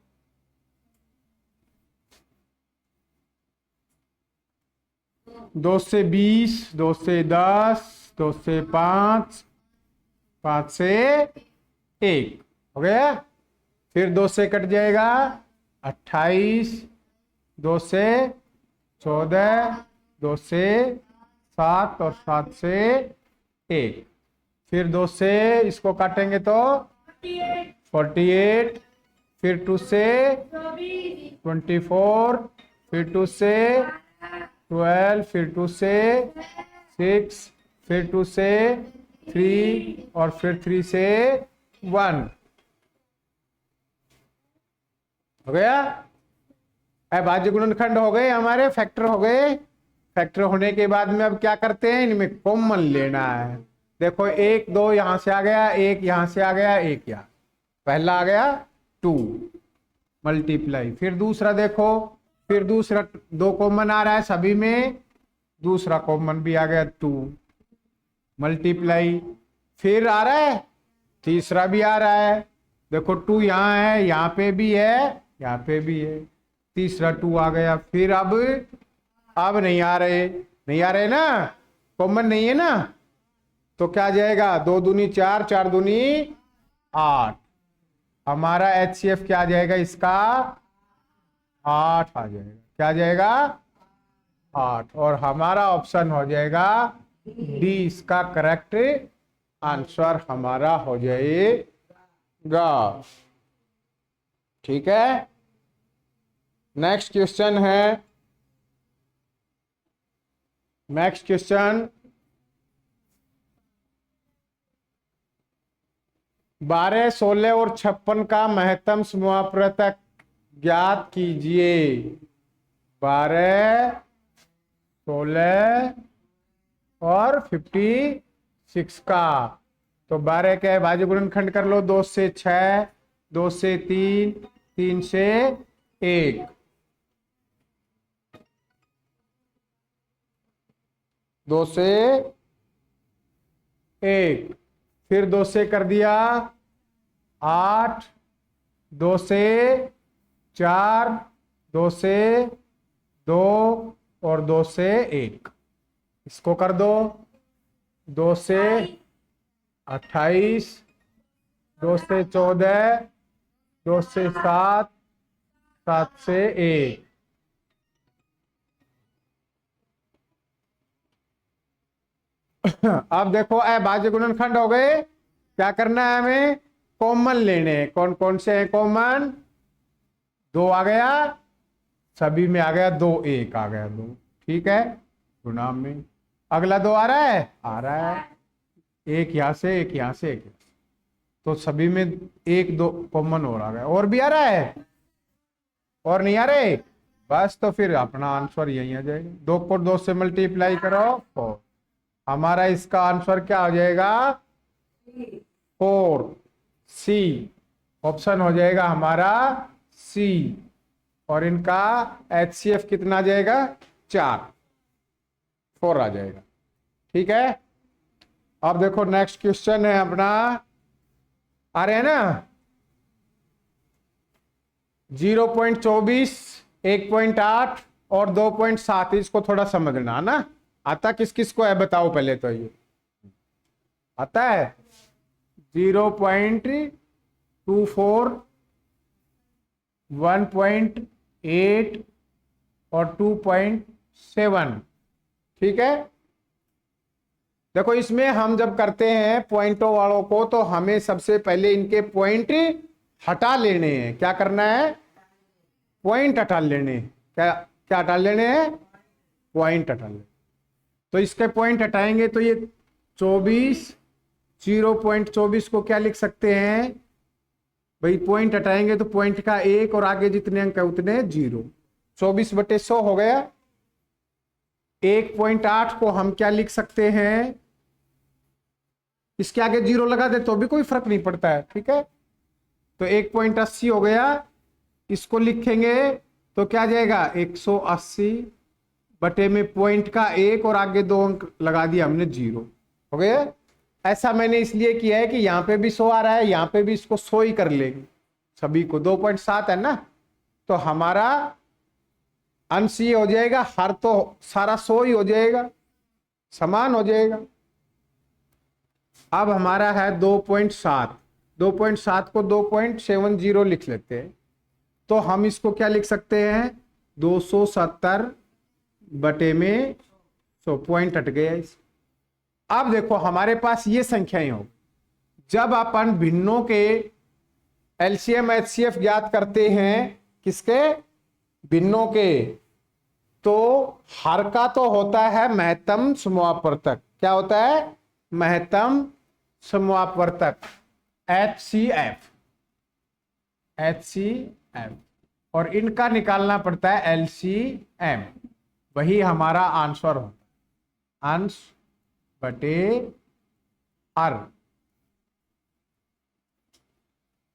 दो से 20, 2 से 10, 2 से 5, 5 से 1 हो गया। फिर 2 से कट जाएगा 28, 2 से 14, 2 से 7 और 7 से 1। फिर 2 से इसको काटेंगे तो 48, फिर 2 से 24, फिर 2 से 12, फिर 2 से 6, फिर 2 से 3 और फिर 3 से 1 हो गया। अभाज्य गुणनखंड हो गए हमारे, फैक्टर हो गए। फैक्टर होने के बाद में अब क्या करते हैं, इनमें कॉमन लेना है। देखो 1 2 यहां से आ गया, 1 यहां से आ गया, 1 यहाँ पहला आ गया 2 मल्टीप्लाई। फिर दूसरा देखो, फिर दूसरा 2 कॉमन आ रहा है सभी में, दूसरा कॉमन भी आ गया 2 मल्टीप्लाई। फिर आ रहा है तीसरा भी आ रहा है, देखो 2 यहाँ है, यहाँ पे भी है, यहाँ पे भी है, तीसरा 2 आ गया। फिर अब नहीं आ रहे, नहीं आ रहे ना, कॉमन नहीं है ना, तो क्या आ जाएगा, 2 दूनी 4, 4 दूनी 8। हमारा HCF क्या आ जाएगा इसका, 8 आ जाएगा। क्या आ जाएगा, 8। और हमारा ऑप्शन हो जाएगा डी, इसका करेक्ट आंसर हमारा हो जाएगा। ठीक है, नेक्स्ट क्वेश्चन है, नेक्स्ट क्वेश्चन 12, 16 और 56 का महत्तम समापवर्तक ज्ञात कीजिए। 12, 16 और 56 का, तो 12 का भाज्य गुणनखंड कर लो, 2 से 6, 2 से 3, 3 से 1, 2 से 1, फिर 2 से कर दिया 8, 2 से 4, 2 से 2 और 2 से 1, इसको कर दो, 2 से 28, 2 से 14, 2 से 7, 7 से 1, अब देखो अभाज्य गुणनखंड हो गए, क्या करना है हमें, कॉमन लेने हैं। कौन कौन से हैं कॉमन, 2 आ गया, सभी में आ गया 2, 1 आ गया 2, ठीक है, गुणा में। अगला 2 आ रहा है, आ रहा है, एक यहां से, एक यहां से, एक, तो सभी में 1, 2 कॉमन और आ गया। और भी आ रहा है, और नहीं आ रहे, बस तो फिर अपना आंसर यही आ जाएगा। 2 को 2 से मल्टीप्लाई करो 4, हमारा इसका आंसर क्या हो जाएगा, 4, सी, ऑप्शन हो जाएगा हमारा सी। और इनका HCF कितना आ जाएगा, 4 आ जाएगा। ठीक है, अब देखो नेक्स्ट क्वेश्चन है अपना, आ रहे हैं ना, 0.24, 1.8 और 2.7, इसको थोड़ा समझना ना। आता किस किस को है बताओ पहले तो, ये आता है 0.24, 1.8 और 2.7, ठीक है। देखो इसमें हम जब करते हैं पॉइंटों वालों को, तो हमें सबसे पहले इनके पॉइंट हटा लेने हैं। क्या करना है, पॉइंट हटा लेने, क्या क्या हटा लेने हैं, पॉइंट हटा लेने। तो इसके पॉइंट हटाएंगे तो ये 24, 0.24 को क्या लिख सकते हैं भाई, पॉइंट हटाएंगे तो पॉइंट का 1 और आगे जितने अंक है उतने 0, 24/100 हो गया। 1.8 को हम क्या लिख सकते हैं, इसके आगे 0 लगा दे तो भी कोई फर्क नहीं पड़ता है, ठीक है। तो 1.80 हो गया, इसको लिखेंगे तो क्या जाएगा 180 बटे में पॉइंट का 1 और आगे 2 अंक लगा दिया हमने 0 हो गया। ऐसा मैंने इसलिए किया है कि यहाँ पे भी 100 आ रहा है, यहाँ पे भी इसको 100 ही कर लेंगे सभी को, 2.7 है ना, तो हमारा अंश ये हो जाएगा, हर तो सारा 100 ही हो जाएगा, समान हो जाएगा। अब हमारा है 2.7, 2.7 को 2.70 लिख लेते हैं, तो हम इसको क्या लिख सकते हैं, 270 बटे में 100, पॉइंट हट गया इस। अब देखो हमारे पास ये संख्याएं हो, जब अपन भिन्नों के LCM HCF ज्ञात करते हैं, किसके, भिन्नों के, तो हर का तो होता है महत्तम समूहापवर्तक। क्या होता है, महत्तम समूहापवर्तक, HCF, और इनका निकालना पड़ता है LCM, वही हमारा आंसर होता, अंश बटे हर।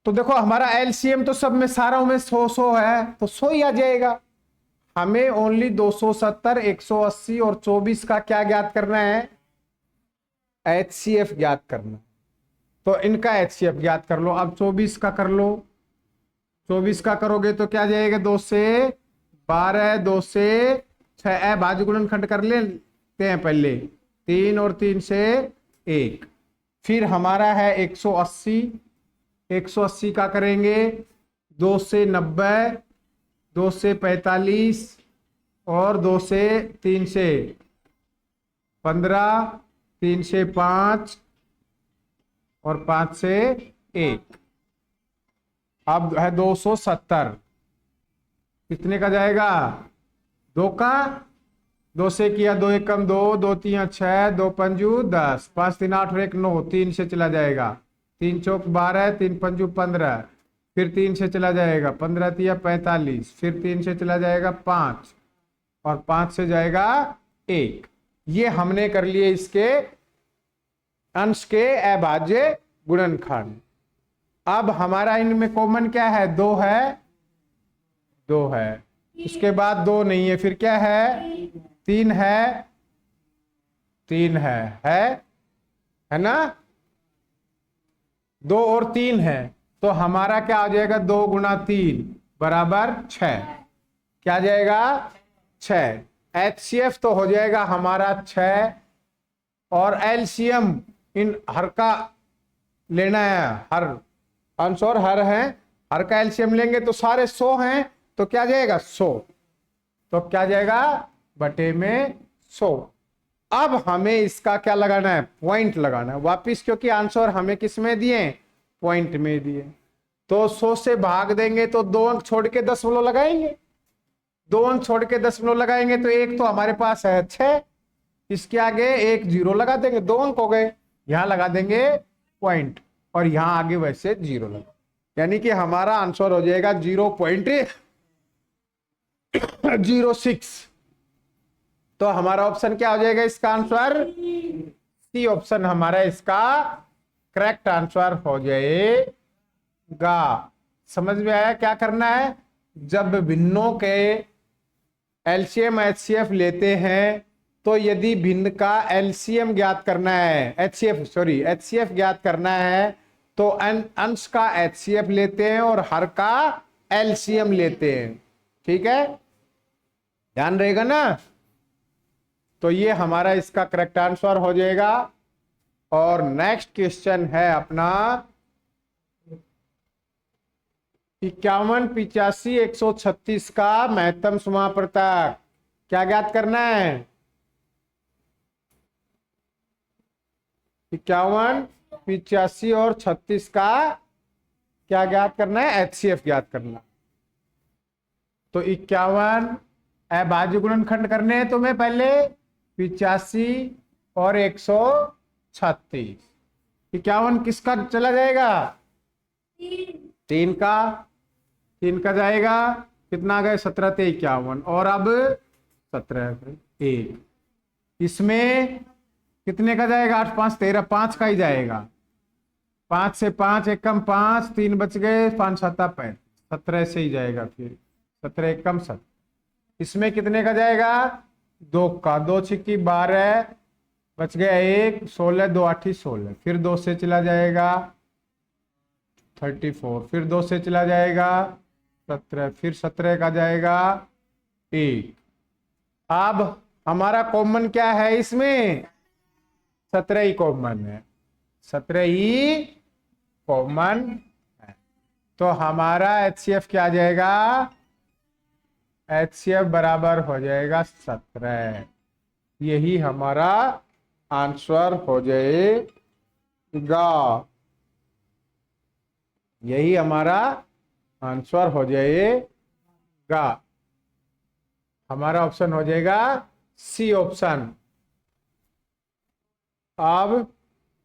तो देखो हमारा LCM तो सब में सारों में 100 है, तो 100 ही आ जाएगा। हमें ओनली 270, 180 और 24 का क्या ज्ञात करना है, HCF ज्ञात करना। तो इनका एचसीएफ ज्ञात कर लो। अब 24 का कर लो। 24 का करोगे तो क्या जाएगा, 2 से 12, 2 से 6, भाज्य गुणनखंड कर लेते हैं पहले, 3 और 3 से 1। फिर हमारा है 180, 180 का करेंगे 2 से 90, 2 से 45 और 2 से 3 से 15, 3 से 5 और 5 से 1। अब है 270, कितने का जाएगा, 2 का, 2 से किया 2 एकम 2, 2 3 6, 2 पंजू 10, 5 3 8 और 1 9, 3 से चला जाएगा, 3 चौक 12, 3 पंजू 15, फिर 3 से चला जाएगा, 15 तिया 45, फिर 3 से चला जाएगा 5 और 5 से जाएगा 1। ये हमने कर लिए इसके अंश के अभाज्य गुणनखंड। अब हमारा इनमें कॉमन क्या है, 2 है, 2 है, उसके बाद 2 नहीं है, फिर क्या है, 3 है, 3 है ना, 2 और 3 है, तो हमारा क्या आ जाएगा, 2 गुणा 3 बराबर 6, क्या जाएगा 6। एचसीएफ तो हो जाएगा हमारा 6 और एलसीएम इन हर का लेना है, हर अंश और हर है, हर का एलसीएम लेंगे तो सारे 100 हैं, तो क्या जाएगा 100, तो क्या जाएगा बटे में 100। अब हमें इसका क्या लगाना है, पॉइंट लगाना है वापिस, क्योंकि आंसर हमें किस में दिए, पॉइंट में दिए। तो 100 से भाग देंगे तो 2 अंक छोड़ के दशमलव लगाएंगे, 2 अंक छोड़ के दशमलव लगाएंगे तो एक तो हमारे पास है 6, इसके आगे 1 0 लगा देंगे, 2 अंक हो गए, यहां लगा देंगे पॉइंट और यहां आगे वैसे 0 लगा, यानी कि हमारा आंसर हो जाएगा 0.06। तो हमारा ऑप्शन क्या हो जाएगा, इसका आंसर सी ऑप्शन हमारा इसका करेक्ट आंसर हो जाएगा। समझ में आया क्या करना है, जब भिन्नों के एलसीएम एचसीएफ लेते हैं तो यदि भिन्न का एलसीएम ज्ञात करना है, एचसीएफ ज्ञात करना है तो अंश का एचसीएफ लेते हैं और हर का एलसीएम लेते हैं, ठीक है, ध्यान रहेगा ना। तो ये हमारा इसका करेक्ट आंसर हो जाएगा। और नेक्स्ट क्वेश्चन है अपना 51, 85, 136 का महत्तम समापवर्तक क्या ज्ञात करना है, 51, 85 और 36 का क्या ज्ञात करना है, एचसीएफ ज्ञात करना। तो 51 अभाज्य गुणनखंड करने हैं तुम्हें पहले, 85 और 136। 51 किसका चला जाएगा, 3 का जाएगा, कितना गए 17 ते 51 और अब 17 1, इसमें कितने का जाएगा, 8 5 13, 5 का ही जाएगा, 5 से 5 एकम 5, 3 बच गए, 5 7 5, 17 से ही जाएगा, फिर 17 एकम 7, इसमें कितने का जाएगा, 2 का, 2 छिक्की 12, बच गया 1, 16, 2 8 16, फिर 2 से चला जाएगा 34, फिर 2 से चला जाएगा 17, फिर 17 का जाएगा 1। अब हमारा कॉमन क्या है इसमें, 17 ही कॉमन है, 17 ही कॉमन है, तो हमारा एचसीएफ क्या आ जाएगा, एचसीएफ बराबर हो जाएगा 17, यही हमारा आंसर हो जाएगा, यही हमारा आंसर हो जाएगा, हमारा ऑप्शन हो जाएगा सी ऑप्शन। अब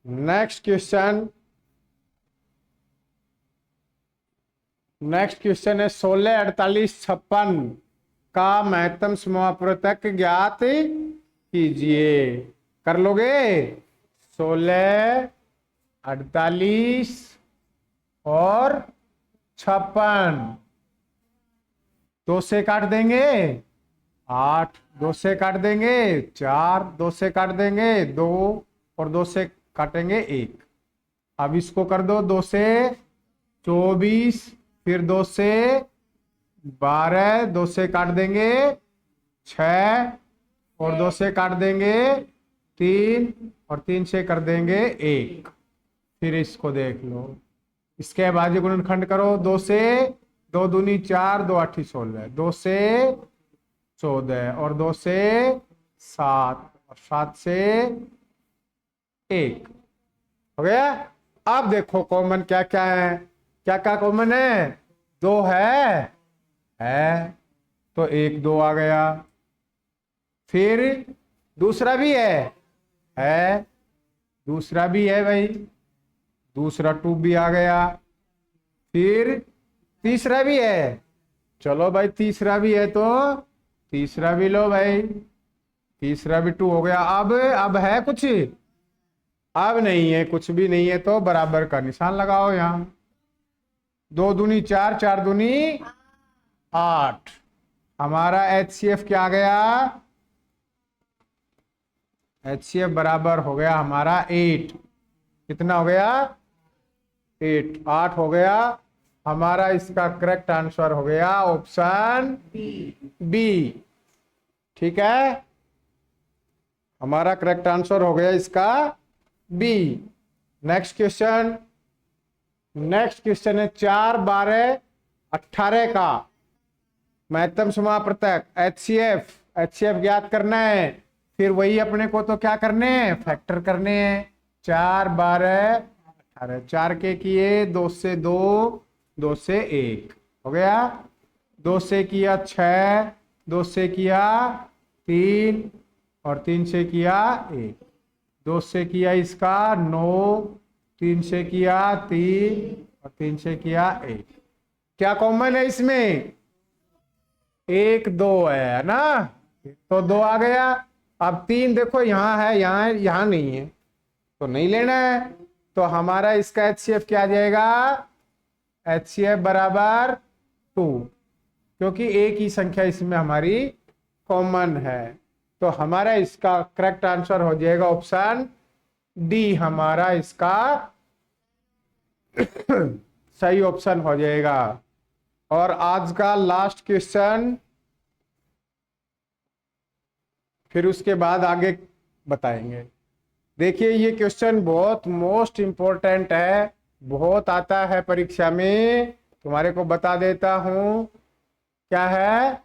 नेक्स्ट क्वेश्चन है 16, 48, 56 का महत्तम समापवर्तक ज्ञात कीजिए। कर लोगे, 16, 48 और 56, 2 से काट देंगे 8, 2 से काट देंगे 4, 2 से काट देंगे 2 और 2 से काटेंगे 1, अब इसको कर दो 2 से 24, फिर 2 से 12, 2 से काट देंगे 6, और 2 से काट देंगे 3, और 3 से कर देंगे 1। फिर इसको देख लो, इसके बाद गुणनखंड करो 2 से 2 दूनी 4, 2 8 16, 2 से 14, और 2 से 7, और 7 से 1 हो गया। अब देखो कॉमन क्या क्या है, क्या क्या कॉमन है, 2 है तो 1 2 आ गया। फिर दूसरा भी है, दूसरा भी है भाई, दूसरा 2 भी आ गया। फिर तीसरा भी है, चलो भाई तीसरा भी है तो तीसरा भी लो भाई, तीसरा भी 2 हो गया। अब है कुछ, अब नहीं है, कुछ भी नहीं है, तो बराबर का निशान लगाओ यहां। 2 दूनी 4, 4 दूनी 8, हमारा HCF क्या आ गया, HCF बराबर हो गया हमारा 8। कितना हो गया, 8 हो गया हमारा। इसका करेक्ट आंसर हो गया ऑप्शन बी। ठीक है, हमारा करेक्ट आंसर हो गया इसका B. Next question, next question है 4 12 18 का महत्तम समापवर्तक HCF ज्ञात करना है। फिर वही अपने को तो क्या करने हैं, फैक्टर करने हैं। 4 12 18, 4 के किए 2 से 2, 2 से 1 हो गया। 2 से किया 6, 2 से किया 3, और 3 से किया 1, 2 से किया इसका 9, 3 से किया 3, और 3 से किया 1। क्या कॉमन है इसमें, 1 2 है ना, तो 2 आ गया। अब 3 देखो यहाँ है, यहाँ नहीं है, तो नहीं लेना है। तो हमारा इसका HCF क्या आ जाएगा, HCF बराबर 2, क्योंकि एक ही संख्या इसमें हमारी कॉमन है। तो हमारा इसका करेक्ट आंसर हो जाएगा ऑप्शन डी, हमारा इसका सही ऑप्शन हो जाएगा। और आज का लास्ट क्वेश्चन, फिर उसके बाद आगे बताएंगे। देखिए ये क्वेश्चन बहुत मोस्ट इंपॉर्टेंट है, बहुत आता है परीक्षा में, तुम्हारे को बता देता हूं क्या है,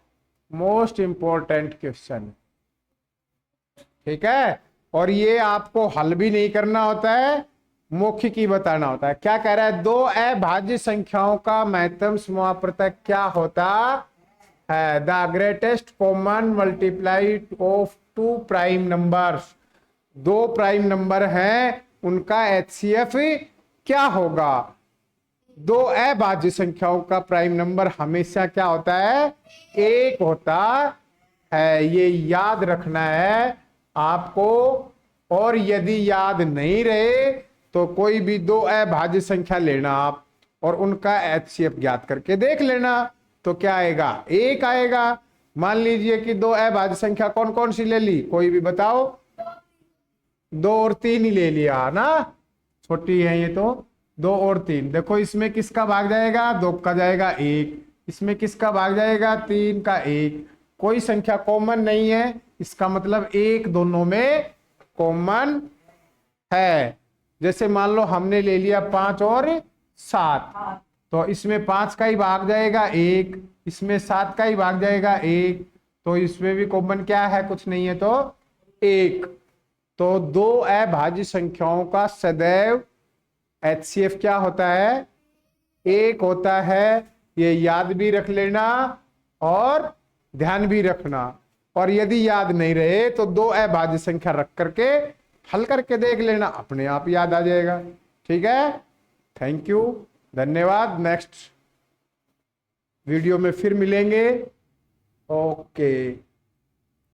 मोस्ट इंपॉर्टेंट क्वेश्चन। ठीक है, और ये आपको हल भी नहीं करना होता है, मौखिक ही बताना होता है। क्या कह रहा है, 2 अभाज्य संख्याओं का महत्तम समापवर्तक क्या होता है, the greatest common multiply of 2 prime numbers. 2 prime number हैं, उनका HCF क्या होगा। 2 अभाज्य संख्याओं का प्राइम नंबर हमेशा क्या होता है, 1 होता है, ये याद रखना है आपको। और यदि याद नहीं रहे तो कोई भी 2 अभाज्य संख्या लेना आप, और उनका HCF ज्ञात करके देख लेना, तो क्या आएगा, 1 आएगा। मान लीजिए कि 2 अभाज्य संख्या कौन कौन सी ले ली, कोई भी बताओ, 2 और 3 ही ले लिया ना, छोटी है ये तो। 2 और 3, देखो इसमें किसका भाग जाएगा, 2 का जाएगा 1, इसमें किसका भाग जाएगा, 3 का 1। कोई संख्या कॉमन नहीं है, इसका मतलब 1 दोनों में कॉमन है। जैसे मान लो हमने ले लिया 5 और 7, तो इसमें 5 का ही भाग जाएगा 1, इसमें 7 का ही भाग जाएगा 1, तो इसमें भी कॉमन क्या है, कुछ नहीं है, तो 1। तो 2 अभाज्य संख्याओं का सदैव HCF क्या होता है, 1 होता है। ये याद भी रख लेना और ध्यान भी रखना। और यदि याद नहीं रहे तो 2 अभाज्य संख्या रख करके हल करके देख लेना, अपने आप याद आ जाएगा। ठीक है, थैंक यू, धन्यवाद। नेक्स्ट वीडियो में फिर मिलेंगे। ओके।